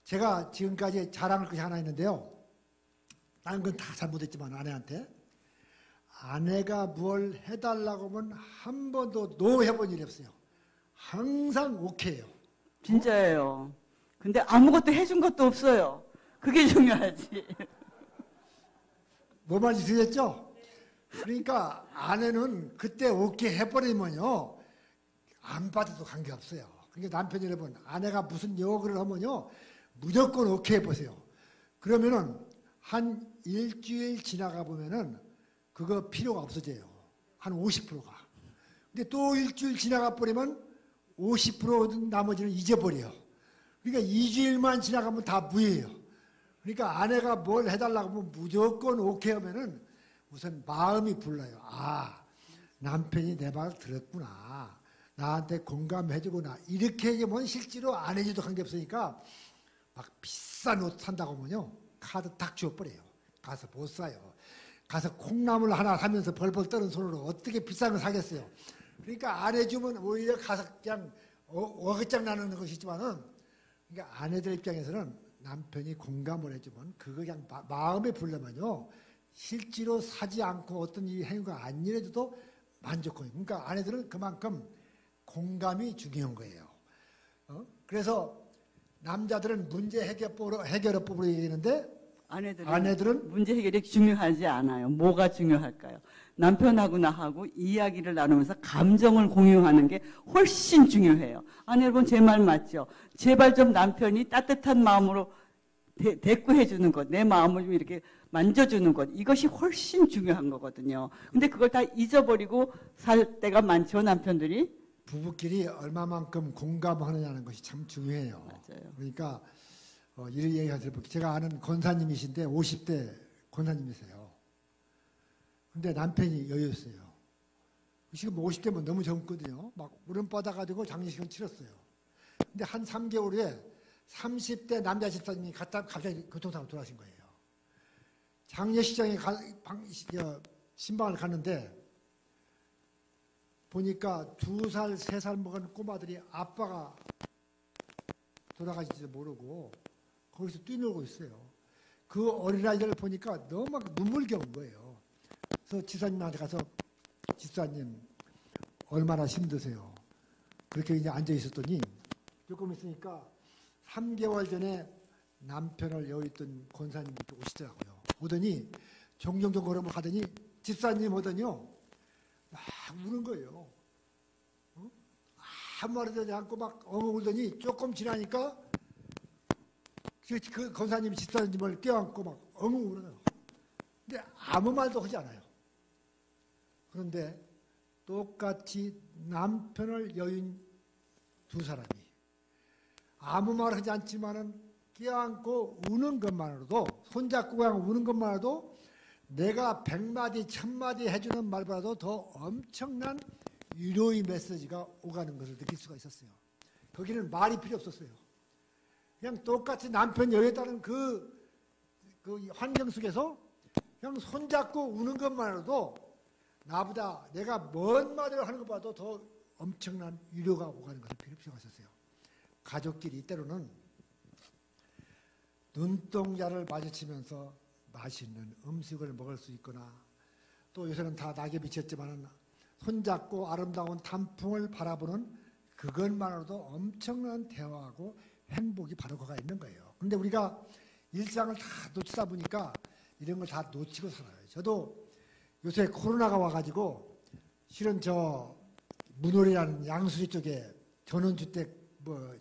제가 지금까지 자랑할 것이 하나 있는데요. 다른 건 다 잘못했지만 아내한테 아내가 뭘 해달라고 하면 한 번도 노 해본 일이 없어요. 항상 오케이예요. 진짜예요. 근데 아무것도 해준 것도 없어요. 그게 중요하지. 뭐 말인지 되겠죠? 그러니까 아내는 그때 오케이 해버리면요. 안 받아도 관계없어요. 그러니까 남편 여러분, 아내가 무슨 요구를 하면요. 무조건 오케이 해보세요. 그러면은 한 일주일 지나가 보면은 그거 필요가 없어져요. 한 50%가. 근데 또 일주일 지나가 버리면 50% 나머지는 잊어버려요. 그러니까 2주일만 지나가면 다 무예요. 그러니까 아내가 뭘 해달라고 하면 무조건 오케이 하면은 우선 마음이 불러요. 남편이 내 말 들었구나. 나한테 공감해주구나. 이렇게 얘기하면 실제로 안 해줘도 관계없으니까 막 비싼 옷 산다고 하면요. 카드 딱 주워버려요. 가서 못 사요. 가서 콩나물 하나 사면서 벌벌 떠는 손으로 어떻게 비싼 거 사겠어요. 그러니까 안 해주면 오히려 가서 그냥 어긋장 나는 것이 있지만은 그러니까 아내들 입장에서는 남편이 공감을 해주면 그거 그냥 마음에 불려면요. 실제로 사지 않고 어떤 이 행위가 안 일해줘도 만족해요. 그러니까 아내들은 그만큼 공감이 중요한 거예요. 그래서 남자들은 문제 해결법으로 얘기하는데 아내들은 문제 해결이 중요하지 않아요. 뭐가 중요할까요? 남편하고 나하고 이야기를 나누면서 감정을 공유하는 게 훨씬 중요해요. 아내 여러분 제 말 맞죠? 제발 좀 남편이 따뜻한 마음으로 대꾸해 주는 것, 내 마음을 좀 이렇게 만져주는 것, 이것이 훨씬 중요한 거거든요. 근데 그걸 다 잊어버리고 살 때가 많죠, 남편들이. 부부끼리 얼마만큼 공감하느냐는 것이 참 중요해요. 맞아요. 그러니까 이런 얘기가 들어볼게요. 제가 아는 권사님이신데 50대 권사님이세요. 근데 남편이 여유였어요. 지금 50대면 너무 젊거든요. 막 울음 뻗어가지고 장례식을 치렀어요. 근데 한 3개월 후에 30대 남자 집사님이 갑자기 교통사고로 돌아가신 거예요. 장례식장에 신방을 갔는데 보니까 2살, 3살 먹은 꼬마들이 아빠가 돌아가신지도 모르고 거기서 뛰놀고 있어요. 그 어린아이들을 보니까 너무 막 눈물겨운 거예요. 그래서 지사님한테 가서 지사님 얼마나 힘드세요? 그렇게 이제 앉아 있었더니 조금 있으니까 3개월 전에 남편을 여의던 권사님이 또 오시더라고요. 오더니 종종 걸어서 가더니 집사님 오더니요. 막 우는 거예요. 아무 말도 하지 않고 막 엉엉 울더니 조금 지나니까 그 권사님이 집사님을 껴안고 막 엉엉 울어요. 근데 아무 말도 하지 않아요. 그런데 똑같이 남편을 여인 2사람이 아무 말 하지 않지만은 껴안고 우는 것만으로도 손잡고 그냥 우는 것만으로도 내가 100마디 1000마디 해주는 말보다도 더 엄청난 위로의 메시지가 오가는 것을 느낄 수가 있었어요. 거기는 말이 필요 없었어요. 그냥 똑같이 남편 여였다는 그 환경 속에서 그냥 손잡고 우는 것만으로도 나보다 내가 뭔 말을 하는 것보다도 더 엄청난 위로가 오가는 것을 필요가 있었어요. 가족끼리 때로는 눈동자를 마주치면서 맛있는 음식을 먹을 수 있거나 또 요새는 다 낙엽이 지었지만 손잡고 아름다운 단풍을 바라보는 그것만으로도 엄청난 대화하고 행복이 바로 거가 있는 거예요. 그런데 우리가 일상을 다 놓치다 보니까 이런 걸 다 놓치고 살아요. 저도 요새 코로나가 와가지고 실은 저 문월이라는 양수리 쪽에 전원주택 뭐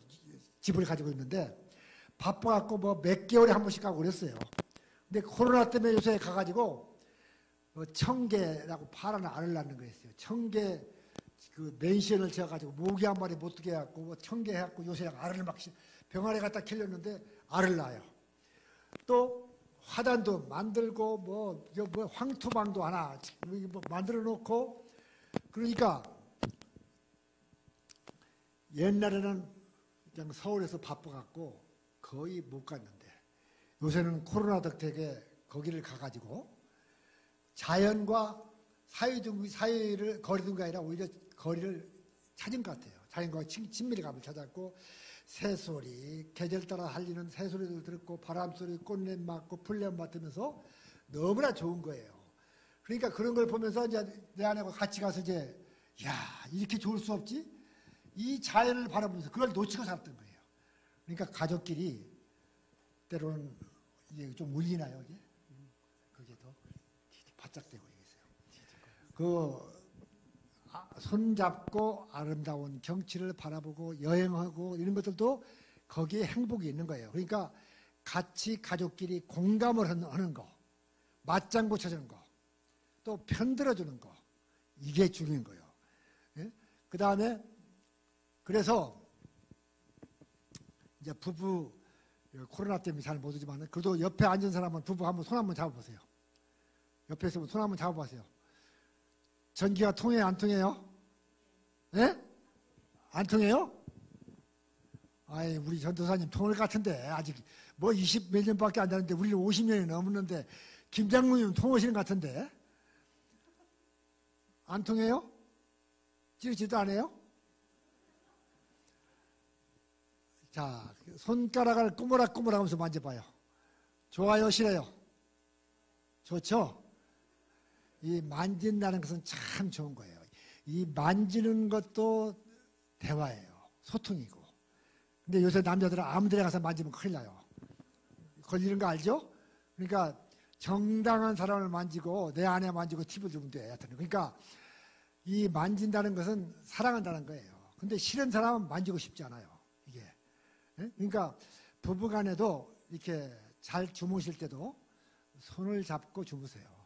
집을 가지고 있는데 바빠갖고 뭐 몇 개월에 한 번씩 가고 그랬어요. 근데 코로나 때문에 요새 가가지고 청개라고 파란 알을 낳는 거였어요. 청개 그 맨션을 지어가지고 모기 한 마리 못 뜨게 해갖고 뭐 청개 해갖고 요새 알을 막 병아리 갖다 길렀는데 알을 낳아요. 또 화단도 만들고 뭐 황토방도 하나 뭐 만들어 놓고 그러니까 옛날에는 그냥 서울에서 바빠갖고 거의 못 갔는데 요새는 코로나 덕택에 거기를 가가지고 자연과 사이를 거리둔가 아니라 오히려 거리를 찾은 것 같아요. 자연과 친밀감을 찾았고 새소리, 계절 따라 달리는 새소리도 듣고 바람소리, 꽃냄 맡고 풀냄 맡으면서 너무나 좋은 거예요. 그러니까 그런 걸 보면서 이제 내 아내하고 같이 가서 이제 야 이렇게 좋을 수 없지? 이 자연을 바라보면서 그걸 놓치고 살았던 거예요. 그러니까 가족끼리 때로는 이게 좀 울리나요, 이게? 그게 더 바짝대고 있어요. 그 손잡고 아름다운 경치를 바라보고 여행하고 이런 것들도 거기에 행복이 있는 거예요. 그러니까 같이 가족끼리 공감을 하는 거, 맞장구 쳐주는 거, 또 편들어주는 거, 이게 중요한 거예요. 예? 그 다음에 그래서 이제 부부 코로나 때문에 잘 못 오지만 그래도 옆에 앉은 사람은 부부 한번 손 한번 잡아보세요. 옆에 있으면 손 한번 잡아보세요. 전기가 통해요, 안 통해요? 예? 안 통해요? 아이, 우리 전도사님 통할 것 같은데, 아직 뭐 20 몇 년밖에 안 되는데, 우리는 50년이 넘었는데, 김장로님 통하시는 것 같은데? 안 통해요? 찌르지도 안 해요? 자, 손가락을 꾸물락꾸물락 하면서 만져봐요. 좋아요, 싫어요? 좋죠? 이 만진다는 것은 참 좋은 거예요. 이 만지는 것도 대화예요. 소통이고. 근데 요새 남자들은 아무 데나 가서 만지면 큰일 나요. 걸리는 거 알죠? 그러니까 정당한 사람을 만지고 내 아내 만지고 팁을 주면 돼. 하여튼. 그러니까 이 만진다는 것은 사랑한다는 거예요. 근데 싫은 사람은 만지고 싶지 않아요. 이게. 그러니까 부부간에도 이렇게 잘 주무실 때도 손을 잡고 주무세요.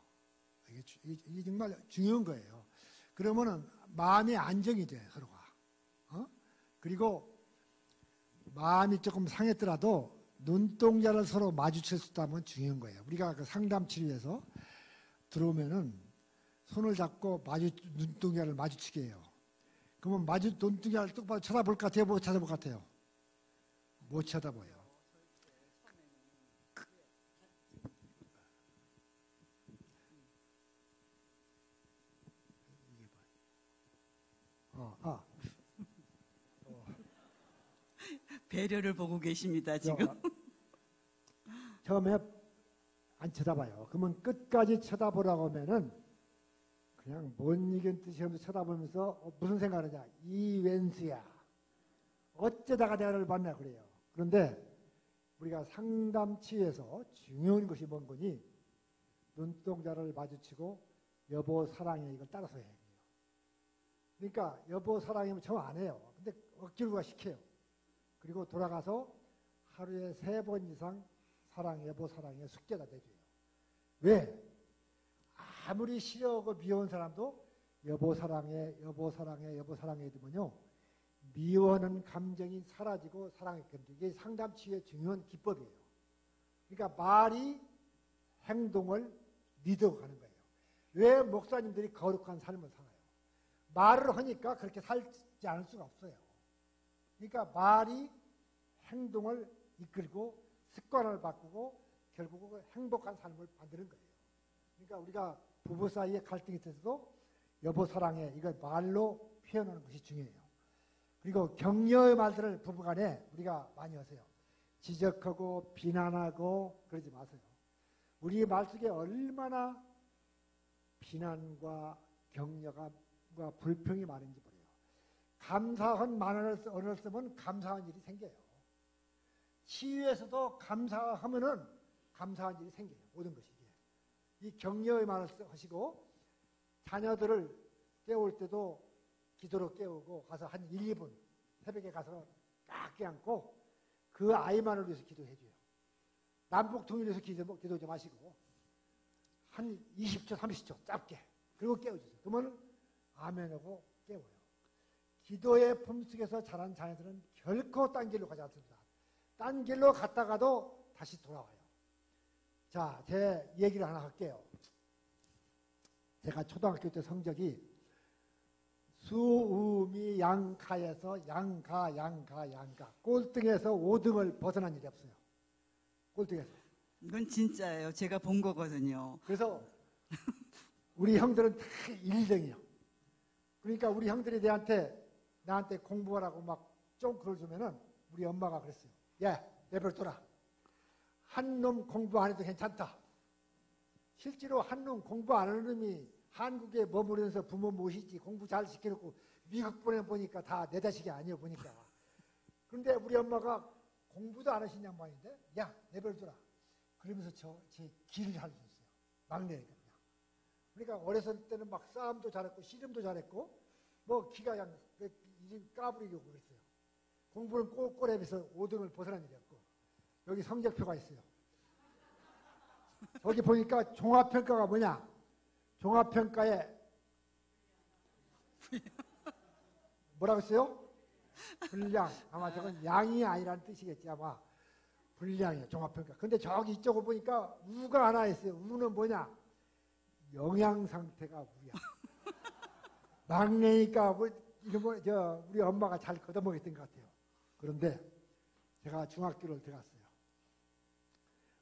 이게 정말 중요한 거예요. 그러면은 마음이 안정이 돼, 서로가. 그리고 마음이 조금 상했더라도 눈동자를 서로 마주칠 수 있다면 중요한 거예요. 우리가 그 상담 치료에서 들어오면은 손을 잡고 눈동자를 마주치게 해요. 그러면 눈동자를 똑바로 쳐다볼 것 같아요? 못 쳐다볼 것 같아요? 못 쳐다봐요. 배려를 보고 계십니다, 지금. 처음에 안 쳐다봐요. 그러면 끝까지 쳐다보라고 하면은 그냥 못 이긴 뜻이 없이 쳐다보면서 무슨 생각을 하냐. 이 웬수야. 어쩌다가 내가 너를 만나 그래요. 그런데 우리가 상담치에서 중요한 것이 뭔 거니? 눈동자를 마주치고 여보 사랑해 이걸 따라서 해야 돼요. 그러니까 여보 사랑해면 정 안 해요. 근데 억지로가 시켜요. 그리고 돌아가서 하루에 3번 이상 사랑, 여보 사랑해 숙제가 내줘요. 왜? 아무리 싫어하고 미워한 사람도 여보 사랑해, 여보 사랑해, 여보 사랑해 해두면요. 미워하는 감정이 사라지고 사랑의 감정. 이게 상담치유의 중요한 기법이에요. 그러니까 말이 행동을 리드어가는 거예요. 왜 목사님들이 거룩한 삶을 살아요? 말을 하니까 그렇게 살지 않을 수가 없어요. 그러니까 말이 행동을 이끌고 습관을 바꾸고 결국 행복한 삶을 만드는 거예요. 그러니까 우리가 부부 사이에 갈등이 있어도 여보 사랑해 이걸 말로 표현하는 것이 중요해요. 그리고 격려의 말들을 부부간에 우리가 많이 하세요. 지적하고 비난하고 그러지 마세요. 우리 말 속에 얼마나 비난과 격려가 불평이 많은지 보래요. 감사한 언어를 쓰면 감사한 일이 생겨요. 치유에서도 감사하면은 감사한 일이 생겨요. 모든 것이. 이 격려의 말을 하시고 자녀들을 깨울 때도 기도로 깨우고 가서 한 1, 2분 새벽에 가서 딱 깨안고 그 아이만을 위해서 기도해줘요. 남북 통일해서 기도 좀 하시고 한 20초, 30초 짧게 그리고 깨워주세요. 그러면 아멘하고 깨워요. 기도의 품속에서 자란 자녀들은 결코 딴 길로 가지 않습니다. 딴 길로 갔다가도 다시 돌아와요. 자, 제 얘기를 하나 할게요. 제가 초등학교 때 성적이 수음이 양가에서 양가 꼴등에서 5등을 벗어난 일이 없어요. 꼴등에서. 이건 진짜예요. 제가 본 거거든요. 그래서 우리 형들은 다 1등이요. 그러니까 우리 형들이 나한테 공부하라고 막 좀 그걸 주면은 우리 엄마가 그랬어요. 야, 내버려둬라. 한 놈 공부 안 해도 괜찮다. 실제로 한 놈 공부 안 하는 놈이 한국에 머무르면서 부모 모시지 공부 잘 시켜놓고 미국 보내보니까 다 내 자식이 아니에요 보니까. 그런데 우리 엄마가 공부도 안 하신 양반인데 야 내버려둬라. 그러면서 제 길을 알려줬어요. 막내니까. 그러니까 어렸을 때는 막 싸움도 잘했고 씨름도 잘했고 뭐 기가 그냥 까부리고 그랬어요. 공부는 꼴꼴해서 5등을 벗어난 일이었고 여기 성적표가 있어요. 저기 보니까 종합평가가 뭐냐? 종합평가에 뭐라고 했어요? 불량. 아마 저건 양이 아니라는 뜻이겠지 아마. 불량이에요. 종합평가. 근데 저기 이쪽을 보니까 우가 하나 있어요. 우는 뭐냐? 영양 상태가 우야. 막내니까 우리 엄마가 잘 걷어먹였던 것 같아요. 그런데 제가 중학교를 들어갔어요.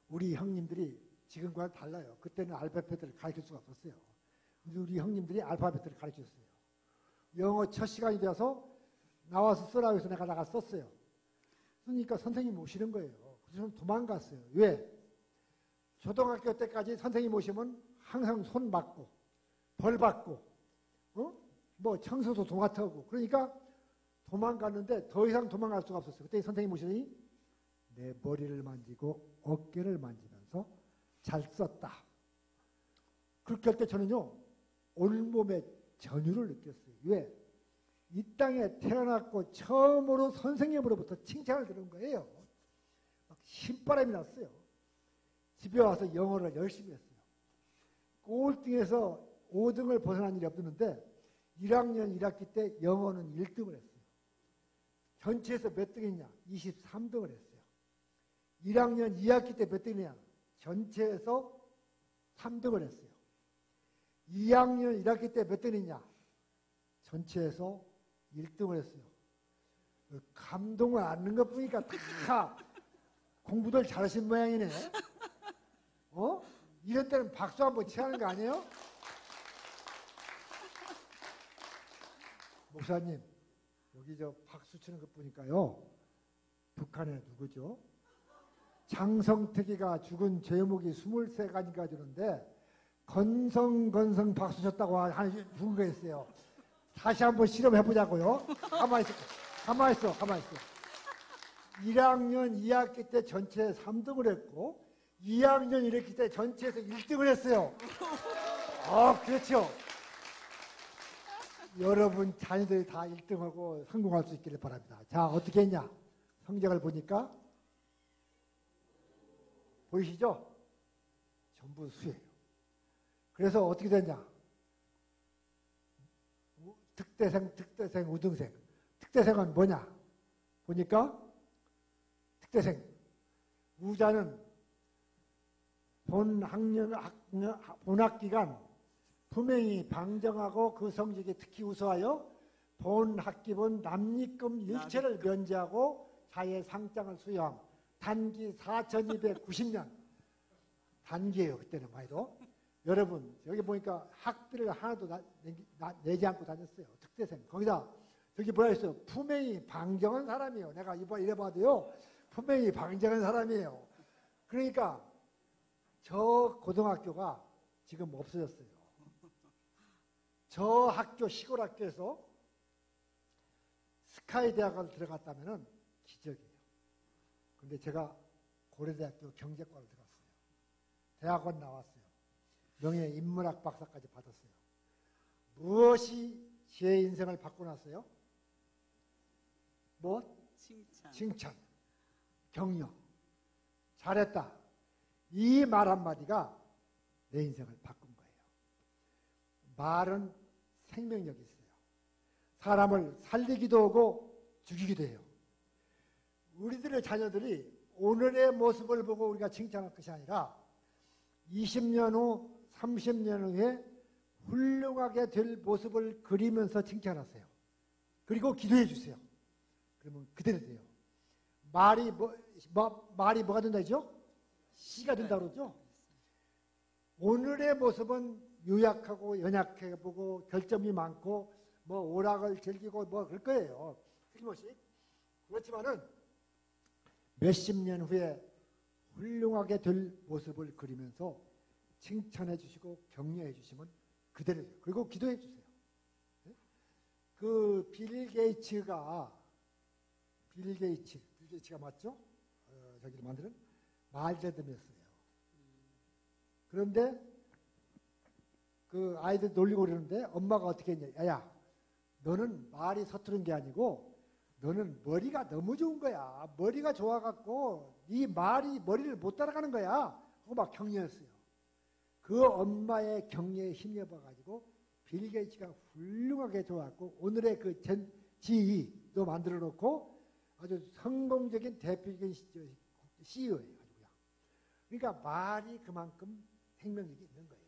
우리 형님들이 지금과는 달라요. 그때는 알파벳을 가르칠 수가 없었어요. 우리 형님들이 알파벳을 가르쳤어요. 영어 첫 시간이 되어서 나와서 쓰라고 해서 내가 나가 썼어요. 쓰니까 선생님 오시는 거예요. 그래서 저는 도망갔어요. 왜? 초등학교 때까지 선생님 오시면 항상 손 맞고 벌 받고 뭐 청소도 도맡아오고 그러니까 도망갔는데 더 이상 도망갈 수가 없었어요. 그때 선생님 오시더니 내 머리를 만지고 어깨를 만지면서 잘 썼다. 그렇게 할 때 저는요 온몸에 전율을 느꼈어요. 왜? 이 땅에 태어났고 처음으로 선생님으로부터 칭찬을 들은 거예요. 막 신바람이 났어요. 집에 와서 영어를 열심히 했어요. 꼴등에서 5등을 벗어난 일이 없었는데 1학년 1학기 때 영어는 1등을 했어요. 전체에서 몇 등했냐? 23등을 했어요. 1학년 2학기 때 몇 등이냐? 전체에서 3등을 했어요. 2학년 1학기 때 몇 등이냐? 전체에서 1등을 했어요. 감동을 안는 것 보니까 다 공부들 잘하신 모양이네. 이럴 때는 박수 한번 치하는 거 아니에요? 목사님, 여기 저 박수 치는 것 보니까요. 북한에 누구죠? 장성택이가 죽은 제목이 23가지가 되는데 건성 박수 쳤다고 하는 죽은 거 있어요. 다시 한번 실험해보자고요. 가만히 있어. 1학년 2학기 때 전체에 3등을 했고 2학년 1학기 때 전체에서 1등을 했어요. 그렇죠. 여러분 자녀들이 다 1등하고 성공할 수 있기를 바랍니다. 자, 어떻게 했냐? 성적을 보니까 보이시죠? 전부 수예요. 그래서 어떻게 됐냐? 특대생, 우등생. 특대생은 뭐냐? 보니까 특대생. 우자는 본학기간 분명히 방정하고 그 성적이 특히 우수하여 본학기분 남립금 일체를 면제하고 자의 상장을 수여함. 단기 4290년. 단기예요. 그때는 많이도. 여러분 여기 보니까 학비를 하나도 내지 않고 다녔어요. 특대생. 거기다 저기 뭐라 했어요? 품행이 방정한 사람이에요. 내가 이래봐도요. 품행이 방정한 사람이에요. 그러니까 저 고등학교가 지금 없어졌어요. 저 학교 시골 학교에서 스카이 대학을 들어갔다면 기적이에요. 근데 제가 고려대학교 경제과를 들어갔어요. 대학원 나왔어요. 명예인문학 박사까지 받았어요. 무엇이 제 인생을 바꿔놨어요? 뭐? 칭찬. 칭찬, 격려, 잘했다. 이 말 한마디가 내 인생을 바꾼 거예요. 말은 생명력이 있어요. 사람을 살리기도 하고 죽이기도 해요. 우리들의 자녀들이 오늘의 모습을 보고 우리가 칭찬할 것이 아니라 20년 후, 30년 후에 훌륭하게 될 모습을 그리면서 칭찬하세요. 그리고 기도해 주세요. 그러면 그대로 돼요. 말이 뭐가 된다죠? 씨가 된다 그러죠? 오늘의 모습은 유약하고 연약해 보고 결점이 많고 뭐 오락을 즐기고 뭐 그럴 거예요. 틀림없이. 그렇지만은 몇십 년 후에 훌륭하게 될 모습을 그리면서 칭찬해 주시고 격려해 주시면 그대로 돼요. 그리고 기도해 주세요. 그 빌 게이츠가 맞죠? 저기를 만드는 말대듬이었어요. 그런데 그 아이들 놀리고 그러는데 엄마가 어떻게 했냐? 야야, 너는 말이 서투른 게 아니고 너는 머리가 너무 좋은 거야. 머리가 좋아갖고 네 말이 머리를 못 따라가는 거야. 하고 막 격려했어요. 그 엄마의 격려에 힘입어가지고 빌 게이츠가 훌륭하게 좋았고 오늘의 그 GE도 만들어 놓고 아주 성공적인 대표적인 CEO예요. 그러니까 말이 그만큼 생명력이 있는 거예요.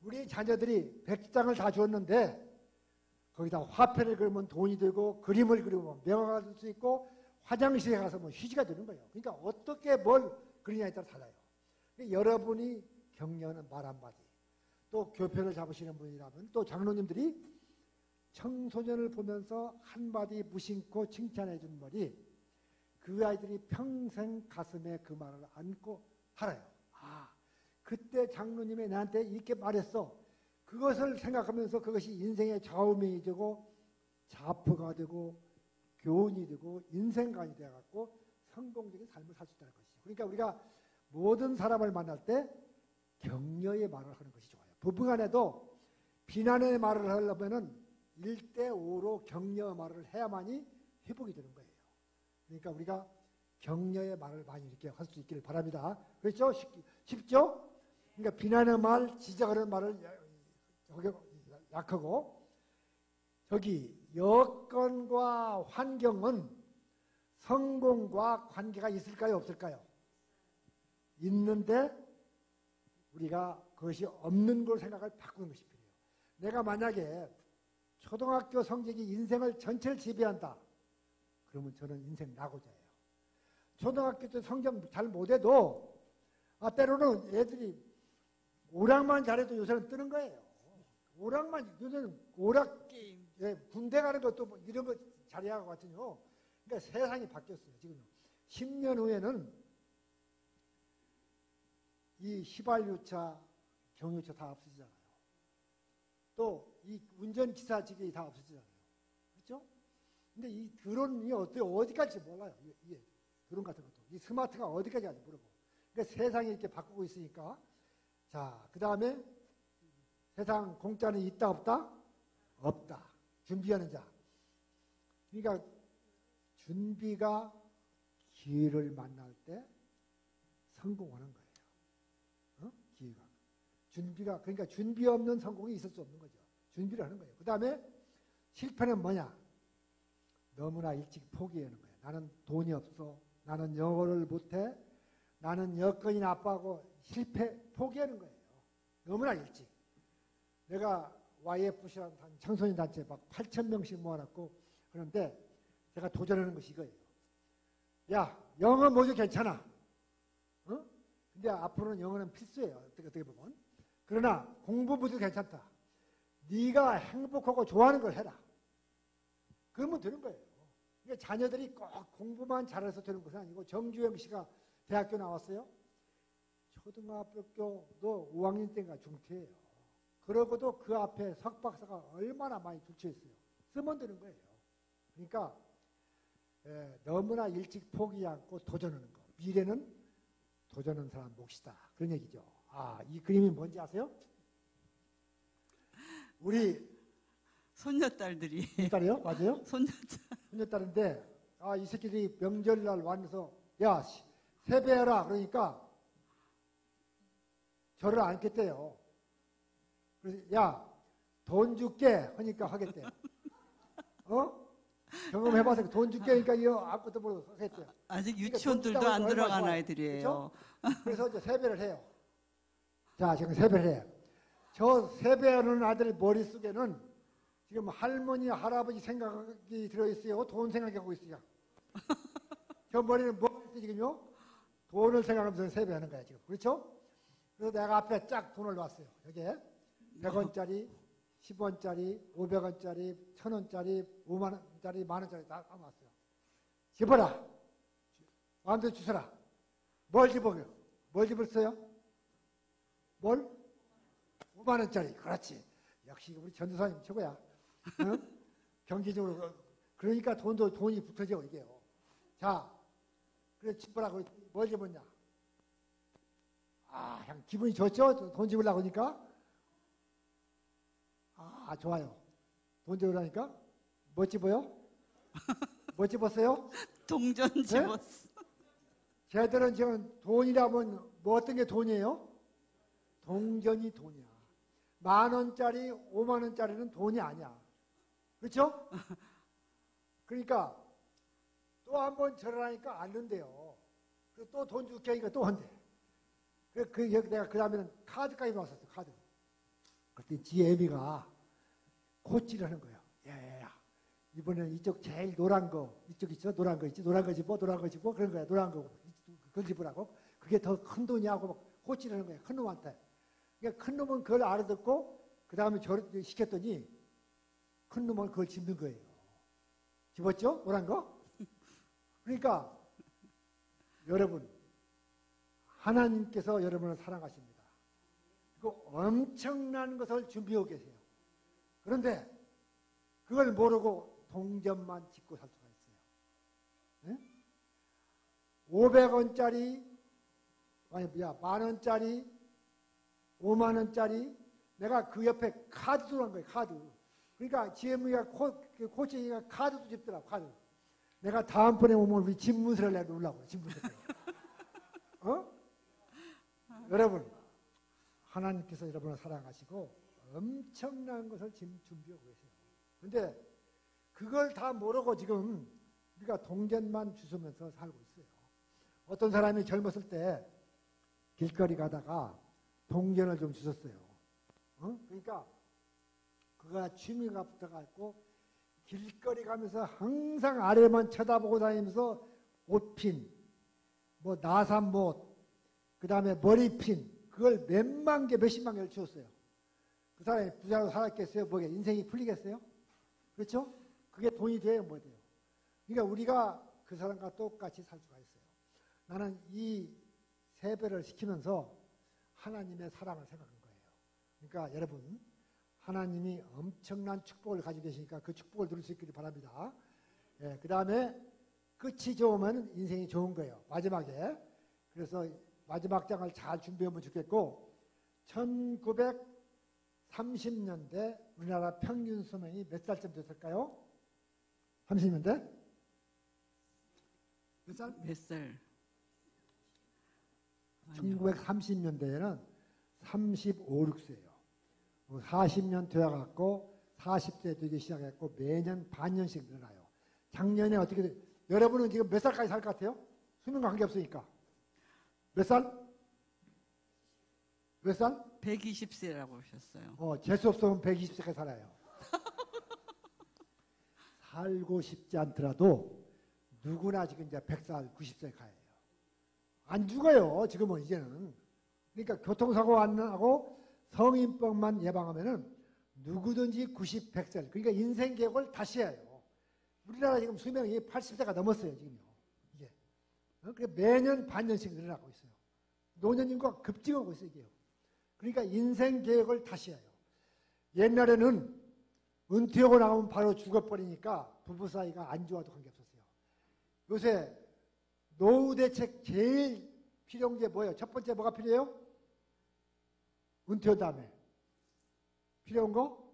우리 자녀들이 100장을 다 주었는데 거기다 화폐를 그리면 돈이 되고 그림을 그리면 명화가 될 수 있고 화장실에 가서 뭐 휴지가 되는 거예요. 그러니까 어떻게 뭘 그리냐에 따라 달라요. 여러분이 격려하는 말 한마디 또 교편을 잡으시는 분이라면 또 장로님들이 청소년을 보면서 한마디 무심코 칭찬해 준 말이 그 아이들이 평생 가슴에 그 말을 안고 살아요. 아, 그때 장로님이 나한테 이렇게 말했어. 그것을 생각하면서 그것이 인생의 좌우명이 되고 자포가 되고 교훈이 되고 인생관이 되어갖고 성공적인 삶을 살 수 있다는 것이죠. 그러니까 우리가 모든 사람을 만날 때 격려의 말을 하는 것이 좋아요. 부부간에도 비난의 말을 하려면은 1대5로 격려의 말을 해야만이 회복이 되는 거예요. 그러니까 우리가 격려의 말을 많이 이렇게 할 수 있기를 바랍니다. 그렇죠? 쉽죠? 그러니까 비난의 말, 지적하는 말을 약하고 저기 여건과 환경은 성공과 관계가 있을까요? 없을까요? 있는데 우리가 그것이 없는 걸 생각을 바꾸는 것이 필요해요. 내가 만약에 초등학교 성적이 인생을 전체를 지배한다. 그러면 저는 인생 낙오자예요. 초등학교 때 성적 잘 못해도 때로는 애들이 오락만 잘해도 요새는 뜨는 거예요. 오락만 요새는 오락 게임. 예, 군대 가는 것도 뭐 이런 거 잘해야 할 것 같은요. 그러니까 세상이 바뀌었어요. 지금 10년 후에는 이 휘발유차, 경유차 다 없어지잖아요. 또 이 운전기사직이 다 없어지잖아요. 그렇죠? 근데 이 드론이 어디까지 몰라요. 이 드론 같은 것도. 이 스마트가 어디까지 가는지 모르고. 그러니까 세상이 이렇게 바꾸고 있으니까. 자, 그 다음에 세상 공짜는 있다 없다? 없다. 준비하는 자. 그러니까 준비가 기회를 만날 때 성공하는 거예요. 기회가. 준비가, 그러니까 준비 없는 성공이 있을 수 없는 거죠. 준비를 하는 거예요. 그 다음에 실패는 뭐냐? 너무나 일찍 포기하는 거예요. 나는 돈이 없어. 나는 영어를 못해. 나는 여건이 나빠하고 포기하는 거예요. 너무나 일찍. 내가 YFC라는 청소년 단체 막 8,000명씩 모아놨고 그런데 제가 도전하는 것이 이거예요. 야, 영어 모두 괜찮아. 근데 앞으로는 영어는 필수예요. 어떻게 보면. 그러나 공부 모두 괜찮다. 네가 행복하고 좋아하는 걸 해라. 그러면 되는 거예요. 그러니까 자녀들이 꼭 공부만 잘해서 되는 것은 아니고 정주영 씨가 대학교 나왔어요. 초등학교도 5학년 때인가 중퇴예요. 그러고도 그 앞에 석박사가 얼마나 많이 줄쳐있어요. 쓰면 되는 거예요. 그러니까 너무나 일찍 포기하지 않고 도전하는 거. 미래는 도전하는 사람 몫이다. 그런 얘기죠. 이 그림이 뭔지 아세요? 우리 손녀딸들이. 딸이요? 맞아요? 손녀딸. 손녀딸인데 이 새끼들이 명절날 와서 야 세배해라 그러니까 저를 안 깼대요. 그래서 야 돈 줄게 하니까 하겠대. 경험해봐서 돈 줄게 하니까 이거 아무것도 모르고 하겠대요. 아직 그러니까 유치원들도 돈 안 준다고 들어간 얼마나 아이들이에요. 그렇죠? 그래서 이제 세배를 해요. 자, 지금 세배를 해요. 저 세배하는 아들 머릿속에는 지금 할머니, 할아버지 생각이 들어있어요? 돈 생각하고 있어요? 저 머리는 뭐 있지 지금요? 돈을 생각하면서 세배하는 거야, 지금. 그렇죠? 그래서 내가 앞에 쫙 돈을 놨어요. 여기에 100원짜리, 10원짜리, 500원짜리, 1000원짜리, 5만원짜리, 만원짜리 다 놨어요. 집어라. 마음대로 주셔라. 뭘 집어요? 뭘 집었어요? 뭘? 5만원짜리. 그렇지. 역시 우리 전도사님 최고야. 응? 경제적으로. 그러니까 돈이 붙어져, 이게요. 자, 그래, 집어라고 뭘 집었냐? 그냥 기분이 좋죠? 돈 집으려고 하니까? 좋아요. 돈 집으라니까? 뭐 집어요? 뭐 집었어요? 동전 네? 집었어. 쟤들은 지금 돈이라면 뭐 어떤 게 돈이에요? 동전이 돈이야. 10,000원짜리, 50,000원짜리는 돈이 아니야. 그렇죠? 그러니까 또 한 번 절하니까 안 된대요. 그래서 또 돈 줄게 하니까 또 한대. 내가 그 다음에는 카드까지 놨었어, 카드. 그때 지 애미가 코치를 하는 거예요. 야. 이번에는 이쪽 제일 노란 거, 이쪽 있죠? 노란 거 있지? 노란 거 집어, 노란 거 집어. 그런 거야. 노란 거. 그걸 집으라고. 그게 더 큰 돈이하고 막 코치를 하는 거야. 큰 놈한테. 그러니까 큰 놈은 그걸 알아듣고, 그 다음에 저를 시켰더니, 큰 놈은 그걸 집는 거예요. 집었죠? 노란 거? 그러니까, 여러분, 하나님께서 여러분을 사랑하십니다. 그리고 엄청난 것을 준비하고 계세요. 그런데, 그걸 모르고 동전만 짓고 살 수가 있어요. 네? 500원짜리, 만원짜리, 5만원짜리, 내가 그 옆에 카드도 한 거예요, 카드. 그러니까 지혜미가 코치가 카드도 집더라고, 카드. 내가 다음번에 오면 우리 집문서를 내가 놓으려고, 집문서. 여러분, 하나님께서 여러분을 사랑하시고 엄청난 것을 지금 준비하고 계세요. 근데 그걸 다 모르고 지금 우리가 동전만 주시면서 살고 있어요. 어떤 사람이 젊었을 때 길거리 가다가 동전을 좀 주셨어요. 그러니까 그가 취미가 붙어갖고 길거리 가면서 항상 아래만 쳐다보고 다니면서 옷핀, 뭐 나사못, 그 다음에 머리핀, 그걸 몇만 개, 몇십만 개를 주었어요. 그 사람이 부자로 살았겠어요? 뭐게 인생이 풀리겠어요? 그렇죠? 그게 돈이 돼요, 뭐 돼요? 그러니까 우리가 그 사람과 똑같이 살 수가 있어요. 나는 이 세배를 시키면서 하나님의 사랑을 생각한 거예요. 그러니까 여러분, 하나님이 엄청난 축복을 가지고 계시니까 그 축복을 누릴 수 있기를 바랍니다. 그 다음에 끝이 좋으면 인생이 좋은 거예요. 마지막에. 그래서 마지막 장을 잘 준비하면 좋겠고, 1930년대 우리나라 평균 수명이 몇 살쯤 됐을까요? 30년대? 몇 살? 몇 살? 1930년대에는 35, 6세예요. 40년 되어갖고 40세 되기 시작했고 매년 반년씩 늘어나요. 작년에 어떻게 돼? 여러분은 지금 몇 살까지 살 것 같아요? 수명과 관계없으니까. 몇 살? 몇 살? 120세라고 하셨어요. 재수 없으면 120세까지 살아요. 살고 싶지 않더라도 누구나 지금 이제 100살, 90세 가요. 안 죽어요, 지금은 이제는. 그러니까 교통사고 안 나고 성인병만 예방하면은 누구든지 90, 100살. 그러니까 인생 계획을 다시 해요. 우리나라 지금 수명이 80세가 넘었어요, 지금요. 이게. 그러니까 매년 반년씩 늘어나고 있어요. 노년 인구가 급증하고 있어요, 이게요. 그러니까 인생 계획을 다시 해요. 옛날에는 은퇴하고 나오면 바로 죽어버리니까 부부 사이가 안 좋아도 관계없었어요. 요새 노후 대책 제일 필요한 게 뭐예요? 첫 번째 뭐가 필요해요? 은퇴한 다음에. 필요한 거?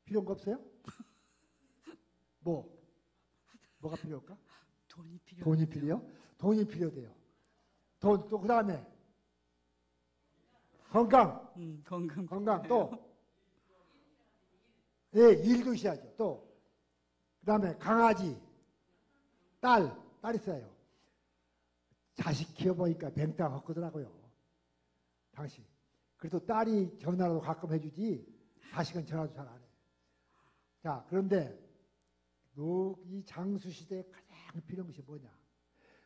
필요한 거 없어요? 뭐가 필요할까? 돈이 필요. 돈이 필요해요? 돈이 필요돼요. 돈, 또 그 다음에 건강, 건강. 또 예, 일도 있어야죠. 또 그 다음에 강아지, 딸 있어요. 자식 키워보니까 맹땅 헛거더라고요. 당신. 그래도 딸이 전화라도 가끔 해주지 자식은 전화도 잘 안 해. 자, 그런데 이 장수시대에 가장 필요한 것이 뭐냐?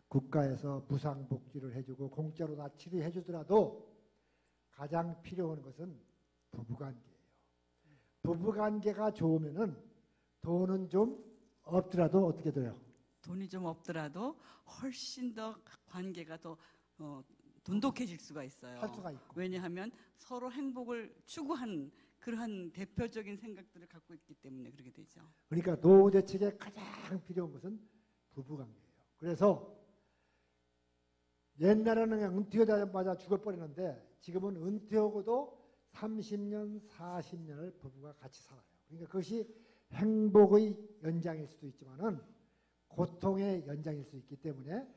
국가에서 무상복지를 해주고 공짜로 다 치료해 주더라도 가장 필요한 것은 부부관계예요. 부부관계가 좋으면은 돈은 좀 없더라도 어떻게 돼요? 돈이 좀 없더라도 훨씬 더 관계가 더 돈독해질 수가 있어요. 할 수가 있고. 왜냐하면 서로 행복을 추구하는 그러한 대표적인 생각들을 갖고 있기 때문에 그렇게 되죠. 그러니까 노후 대책에 가장 필요한 것은 부부관계예요. 그래서 옛날에는 그냥 은퇴하자마자 죽어버리는데 지금은 은퇴하고도 30년, 40년을 부부가 같이 살아요. 그러니까 그것이 행복의 연장일 수도 있지만은 고통의 연장일 수 있기 때문에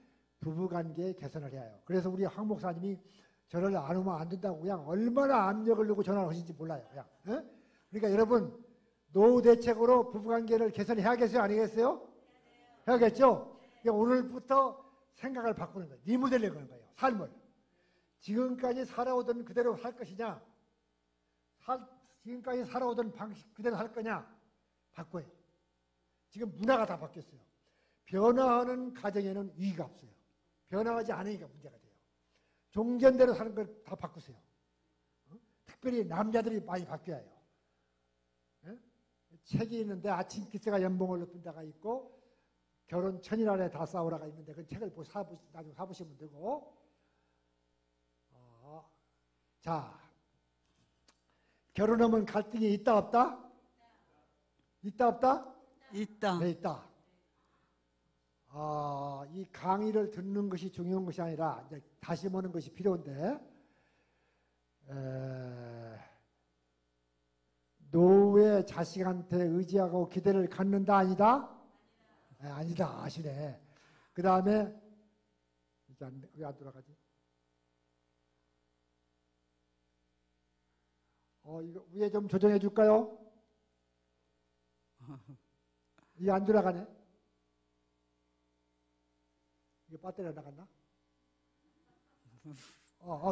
부부관계 개선을 해야 해요. 그래서 우리 황 목사님이 저를 안 오면 안 된다고 그냥 얼마나 압력을 넣고 전화를 하신지 몰라요. 그냥. 에? 그러니까 여러분 노후 대책으로 부부관계를 개선해야겠어요? 아니겠어요? 해야겠죠? 그러니까 오늘부터 생각을 바꾸는 거예요. 리모델링 하는 거예요. 삶을. 지금까지 살아오던 그대로 살 것이냐? 지금까지 살아오던 방식 그대로 살 거냐? 바꿔요. 지금 문화가 다 바뀌었어요. 변화하는 가정에는 위기가 없어요. 변화하지 않으니까 문제가 돼요. 종전대로 사는 걸 다 바꾸세요. 특별히 남자들이 많이 바뀌어야 해요. 책이 있는데 아침 기세가 연봉을 높인 데가 있고 결혼 천일 안에 다 싸우라가 있는데 그 책을 나중에 사보시면 되고 자 결혼하면 갈등이 있다 없다? 있다 없다? 있다. 네, 있다. 이 강의를 듣는 것이 중요한 것이 아니라 이제 다시 보는 것이 필요한데 노후에 자식한테 의지하고 기대를 갖는다 아니다? 아니다 아시네. 그 다음에 왜 안 돌아가지? 이거 위에 좀 조정해 줄까요? 이게 안 돌아가네. 이게 배터리가 나갔나?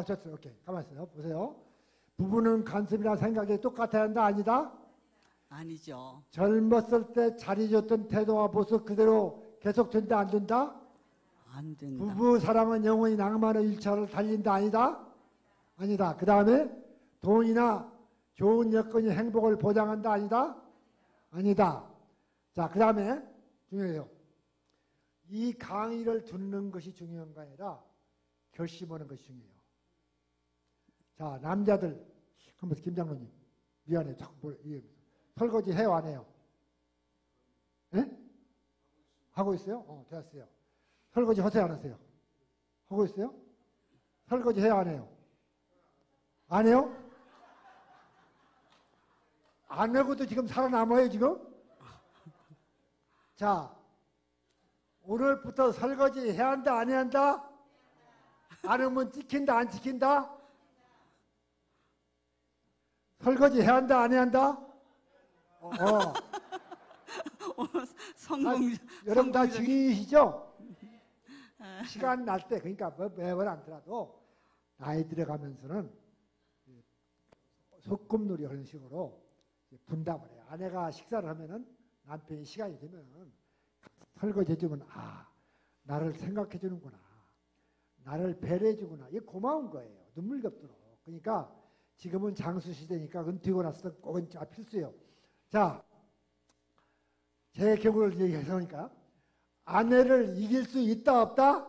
좋았어. 오케이. 가만히 있어요. 보세요. 부부는 간섭이나 생각이 똑같아야 한다? 아니다? 아니죠. 젊었을 때 잘해줬던 태도와 모습 그대로 계속된다? 안 된다? 안 된다. 부부 사랑은 영원히 낭만의 일차를 달린다? 아니다? 아니다. 그 다음에 돈이나 좋은 여건이 행복을 보장한다? 아니다? 아니다. 자, 그 다음에 중요해요. 이 강의를 듣는 것이 중요한 거 아니라 결심하는 것이 중요해요. 자, 남자들, 한번 김장로님, 미안해, 자꾸 설거지 해요, 안 해요? 예? 하고 있어요? 됐어요. 설거지 하세요, 안 하세요? 하고 있어요? 설거지 해요, 안 해요? 안 해요? 안 하고도 지금 살아남아요, 지금? 자, 오늘부터 설거지 해야 한다, 안 해야 한다? 안 하면 찍힌다, 안 찍힌다? 설거지 해야 한다, 안 해야 한다? 성공. 여러분 다 증인이시죠? 시간 날 때, 그러니까 매번 않더라도 나이 들어가면서는 소꿉놀이 하는 식으로 분담을 해요. 아내가 식사를 하면은 남편이 시간이 되면 설거지 해주면 나를 생각해 주는구나. 나를 배려해 주구나. 이게 고마운 거예요. 눈물겹도록. 그러니까 지금은 장수 시대니까 은퇴하고 나서도 꼭 필수예요. 자, 제 경우를 얘기해서 보니까 아내를 이길 수 있다 없다?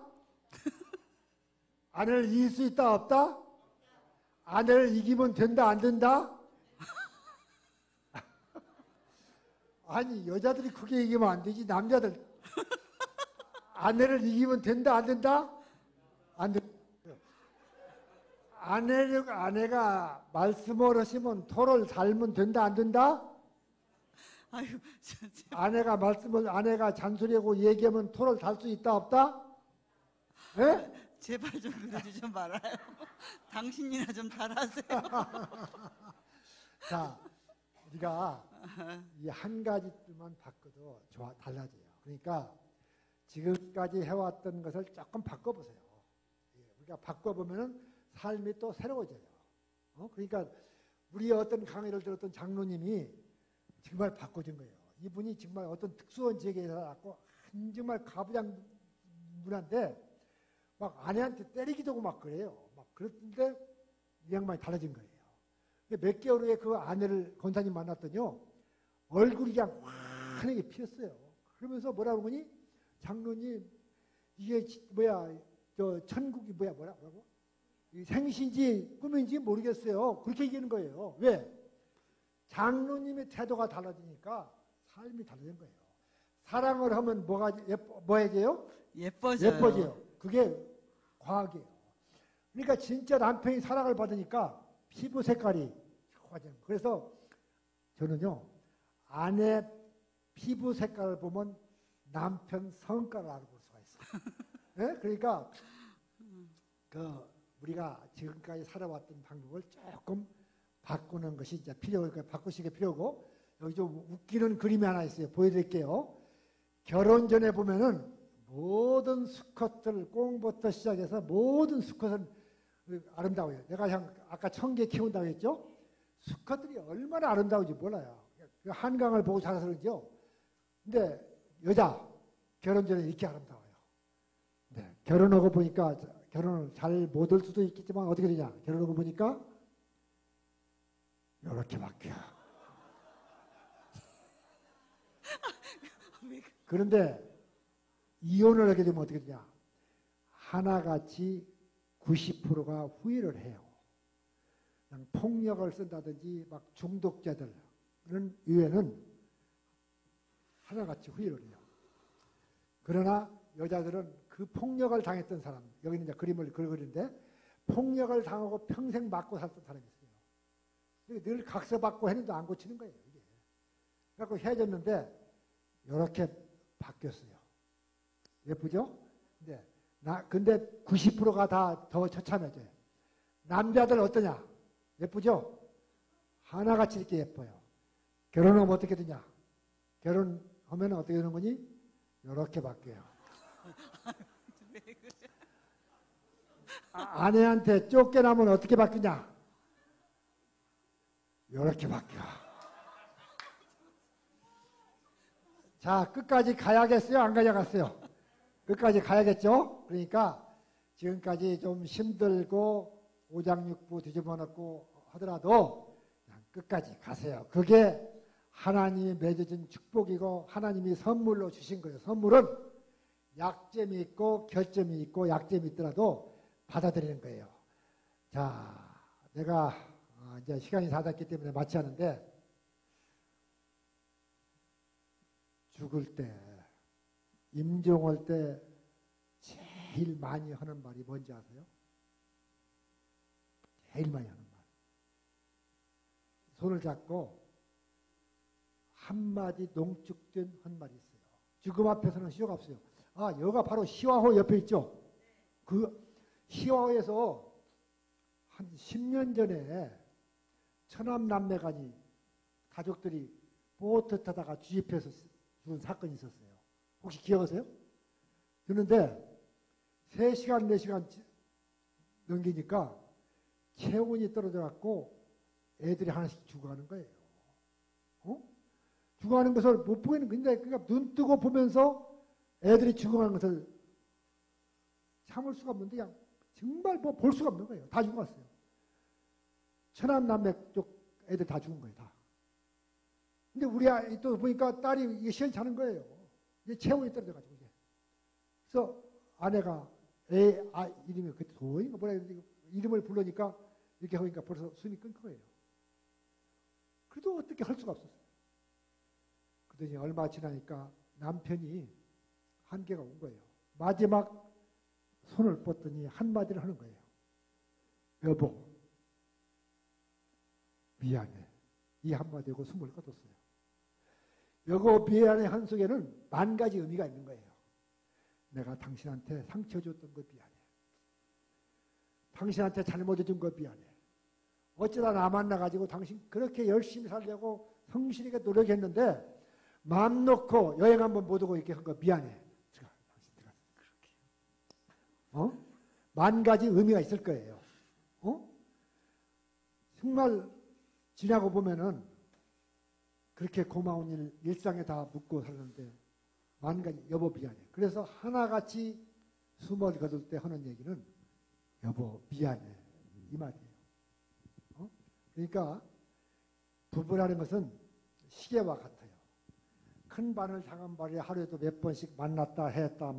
아내를 이길 수 있다 없다? 아내를 이기면 된다 안 된다? 아니 여자들이 크게 이기면 안 되지. 남자들 아내를 이기면 된다 안 된다? 안 돼. 아내가 말씀을 하시면 토를 달면 된다 안 된다? 아유, 아내가 잔소리하고 얘기하면 토를 달 수 있다 없다? 예? 제발 좀 그러지 좀 말아요. 당신이나 좀 잘하세요. 자, 우리가 이 한 가지만 바꿔도 달라져요. 그러니까 지금까지 해왔던 것을 조금 바꿔보세요. 우리가 바꿔보면은 삶이 또 새로워져요. 그러니까 우리 어떤 강의를 들었던 장로님이 정말 바꿔준 거예요. 이분이 정말 어떤 특수한 지역에서 살았고 정말 가부장 문화인데 막 아내한테 때리기도 하고 막 그래요. 막 그랬는데 이 양반이 달라진 거예요. 몇 개월 후에 그 아내를 권사님 만났더니요. 얼굴이 그냥 환하게 피었어요. 그러면서 뭐라고 그러니? 장로님 이게 뭐야 저 천국이 뭐라고? 생신지 꿈인지 모르겠어요. 그렇게 얘기하는 거예요. 왜? 장로님의 태도가 달라지니까 삶이 달라진 거예요. 사랑을 하면 뭐해져요? 예뻐져요. 예뻐져요. 그게 과학이에요. 그러니까 진짜 남편이 사랑을 받으니까 피부 색깔이 좋아져요. 그래서 저는요, 아내 피부 색깔을 보면 남편 성깔을 알아볼 수가 있어요. 네? 그러니까 우리가 지금까지 살아왔던 방법을 조금 바꾸는 것이 이제 바꾸시기 필요고, 여기 좀 웃기는 그림이 하나 있어요. 보여드릴게요. 결혼 전에 보면은 모든 수컷들, 꽁부터 시작해서 모든 수컷은 아름다워요. 내가 아까 1000개 키운다고 했죠? 수컷들이 얼마나 아름다운지 몰라요. 그 한강을 보고 자라서 그런지요. 근데 여자, 결혼 전에 이렇게 아름다워요. 네, 결혼하고 보니까 결혼을 잘 못 할 수도 있겠지만 어떻게 되냐. 결혼하고 보니까 이렇게 바뀌어. 그런데 이혼을 하게 되면 어떻게 되냐. 하나같이 90%가 후회를 해요. 그냥 폭력을 쓴다든지 막 중독자들은 이외에는 하나같이 후회를 해요. 그러나 여자들은 그 폭력을 당했던 사람, 여기는 이제 그림을 그리는데 폭력을 당하고 평생 맞고 살던 사람이 있어요. 늘 각서받고 했는데 안 고치는 거예요. 이게. 그래서 헤어졌는데 이렇게 바뀌었어요. 예쁘죠? 근데 90%가 다 더 처참해져요. 남자들 어떠냐? 예쁘죠? 하나같이 이렇게 예뻐요. 결혼하면 어떻게 되냐? 결혼하면 어떻게 되는 거니? 이렇게 바뀌어요. 아내한테 쫓겨나면 어떻게 바뀌냐? 이렇게 바뀌어. 자, 끝까지 가야겠어요? 안 가야겠어요? 끝까지 가야겠죠? 그러니까 지금까지 좀 힘들고 오장육부 뒤집어 놓고 하더라도 그냥 끝까지 가세요. 그게 하나님이 맺어준 축복이고 하나님이 선물로 주신 거예요. 선물은 약점이 있고 결점이 있고 약점이 있더라도 받아들이는 거예요. 자, 내가 이제 시간이 다 됐기 때문에 마치하는데 죽을 때 임종할 때 제일 많이 하는 말이 뭔지 아세요? 제일 많이 하는 말. 손을 잡고 한마디 농축된 한 말이 있어요. 죽음 앞에서는 시효가 없어요. 아, 여기가 바로 시화호 옆에 있죠? 그 시화호에서 한 10년 전에 처남남매간이 가족들이 보트 타다가 주입해서 죽은 사건이 있었어요. 혹시 기억하세요? 그런데 3시간, 4시간 넘기니까 체온이 떨어져갖고 애들이 하나씩 죽어가는 거예요. 죽어가는 것을 못 보이는 건데, 그러니까 눈 뜨고 보면서 애들이 죽어가는 것을 참을 수가 없는데, 그냥 정말 볼 수가 없는 거예요. 다 죽어갔어요. 처남남매 쪽 애들 다 죽은 거예요, 다. 근데 우리 아이 또 보니까 딸이 이게 시원찮은 거예요. 이제 체온이 떨어져가지고, 이제. 그래서 아내가 이름이 그때 도인가 뭐라 했는데, 이름을 부르니까 이렇게 하니까 벌써 숨이 끊긴 거예요. 그래도 어떻게 할 수가 없었어요. 그러더니 얼마 지나니까 남편이 한계가 온 거예요. 마지막 손을 뻗더니 한마디를 하는 거예요. 여보, 미안해. 이 한마디하고 숨을 꺼뒀어요. 여보 미안해 한 속에는 만 가지 의미가 있는 거예요. 내가 당신한테 상처 줬던 거 미안해. 당신한테 잘못해준 거 미안해. 어쩌다 나 만나가지고 당신 그렇게 열심히 살려고 성실하게 노력했는데 마음 놓고 여행 한번 못 오고 이렇게 한 거 미안해. 만 가지 의미가 있을 거예요. 정말 지나고 보면은 그렇게 고마운 일 일상에 다 묻고 살는데 만 가지 여보 미안해. 그래서 하나같이 숨을 거둘 때 하는 얘기는 여보 미안해 이 말이에요. 그러니까 부부라는 것은 시계와 같아요. 큰 바늘 작은 바늘에 하루에도 몇 번씩 만났다 했다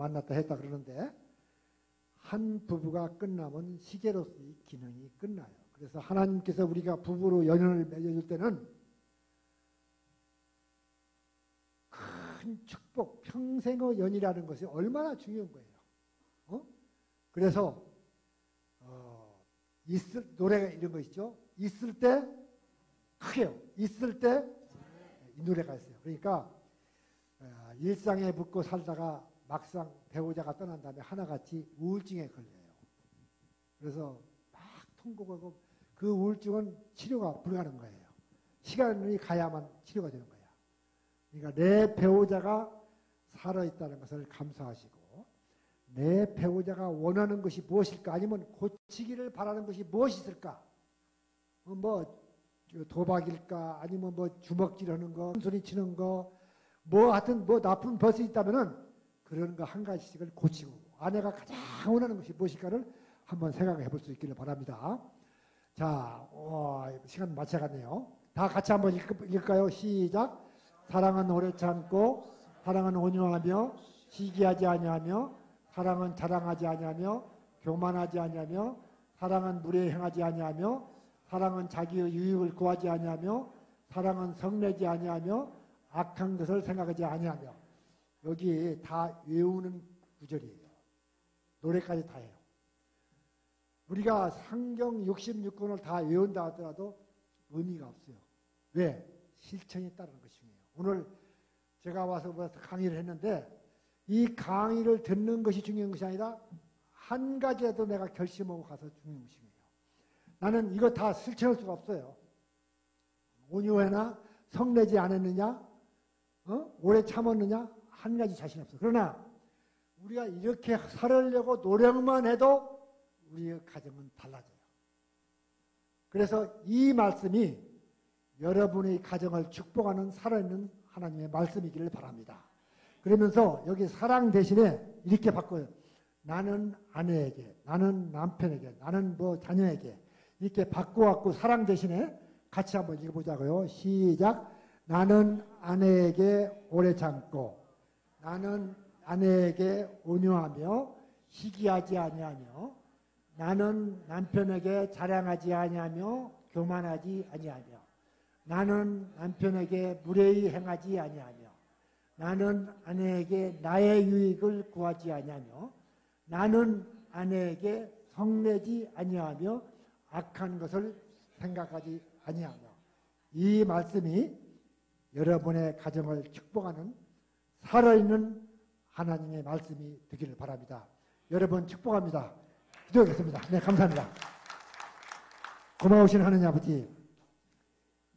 그러는데 한 부부가 끝나면 시계로서의 기능이 끝나요. 그래서 하나님께서 우리가 부부로 연연을 맺어줄 때는 큰 축복, 평생의 연이라는 것이 얼마나 중요한 거예요. 그래서 노래가 이런 거 있죠. 있을 때 크게요. 있을 때 이 노래가 있어요. 그러니까 일상에 붙고 살다가 막상 배우자가 떠난 다음에 하나같이 우울증에 걸려요. 그래서 막 통곡하고 그 우울증은 치료가 불가능한 거예요. 시간이 가야만 치료가 되는 거예요. 그러니까 내 배우자가 살아있다는 것을 감사하시고 내 배우자가 원하는 것이 무엇일까 아니면 고치기를 바라는 것이 무엇이 있을까 뭐 도박일까 아니면 뭐 주먹질하는 거 소리 치는 거 뭐 하여튼 뭐 나쁜 버릇이 있다면은 그런 거 한 가지씩을 고치고 아내가 가장 원하는 것이 무엇일까를 한번 생각해 볼 수 있기를 바랍니다. 자, 시간 마쳐갔네요. 다 같이 한번 읽을까요? 시작. 사랑은 오래 참고 사랑은 온유하며 시기하지 아니하며 사랑은 자랑하지 아니하며 교만하지 아니하며 사랑은 무례 행하지 아니하며 사랑은 자기의 유익을 구하지 아니하며 사랑은 성내지 아니하며 악한 것을 생각하지 아니하며 여기 다 외우는 구절이에요. 노래까지 다 해요. 우리가 성경 66권을 다 외운다 하더라도 의미가 없어요. 왜? 실천이 따르는 것이 중요해요. 오늘 제가 와서 강의를 했는데 이 강의를 듣는 것이 중요한 것이 아니라 한 가지라도 내가 결심하고 가서 중요한 것이에요. 나는 이거 다 실천할 수가 없어요. 온유해나 성내지 않았느냐? 오래 참았느냐? 한 가지 자신 없어. 그러나 우리가 이렇게 살으려고 노력만 해도 우리의 가정은 달라져요. 그래서 이 말씀이 여러분의 가정을 축복하는 살아있는 하나님의 말씀이기를 바랍니다. 그러면서 여기 사랑 대신에 이렇게 바꿔요. 나는 아내에게, 나는 남편에게, 나는 뭐 자녀에게 이렇게 바꿔갖고 사랑 대신에 같이 한번 읽어보자고요. 시작. 나는 아내에게 오래 참고 나는 아내에게 온유하며 시기하지 아니하며 나는 남편에게 자랑하지 아니하며 교만하지 아니하며 나는 남편에게 무례히 행하지 아니하며 나는 아내에게 나의 유익을 구하지 아니하며 나는 아내에게 성내지 아니하며 악한 것을 생각하지 아니하며 이 말씀이 여러분의 가정을 축복하는 살아있는 하나님의 말씀이 되기를 바랍니다. 여러분 축복합니다. 기도하겠습니다. 네, 감사합니다. 고마우신 하나님 아버지,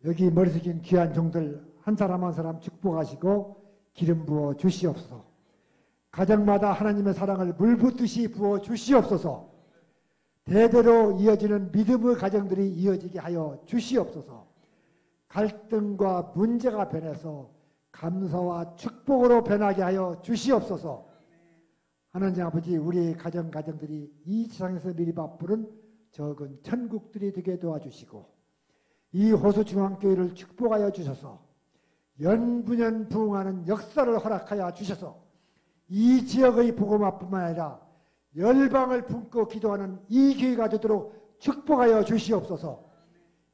여기 머리 숙인 귀한 종들 한 사람 한 사람 축복하시고 기름 부어 주시옵소서. 가정마다 하나님의 사랑을 물붓듯이 부어 주시옵소서. 대대로 이어지는 믿음의 가정들이 이어지게 하여 주시옵소서. 갈등과 문제가 변해서 감사와 축복으로 변하게 하여 주시옵소서. 하나님 아버지, 우리 가정들이 이 세상에서 미리 바쁘는 적은 천국들이 되게 도와주시고 이 호수중앙교회를 축복하여 주셔서 연분연 부흥하는 역사를 허락하여 주셔서 이 지역의 복음화뿐만 아니라 열방을 품고 기도하는 이 교회가 되도록 축복하여 주시옵소서.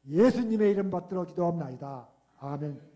예수님의 이름 받들어 기도합나이다. 아멘.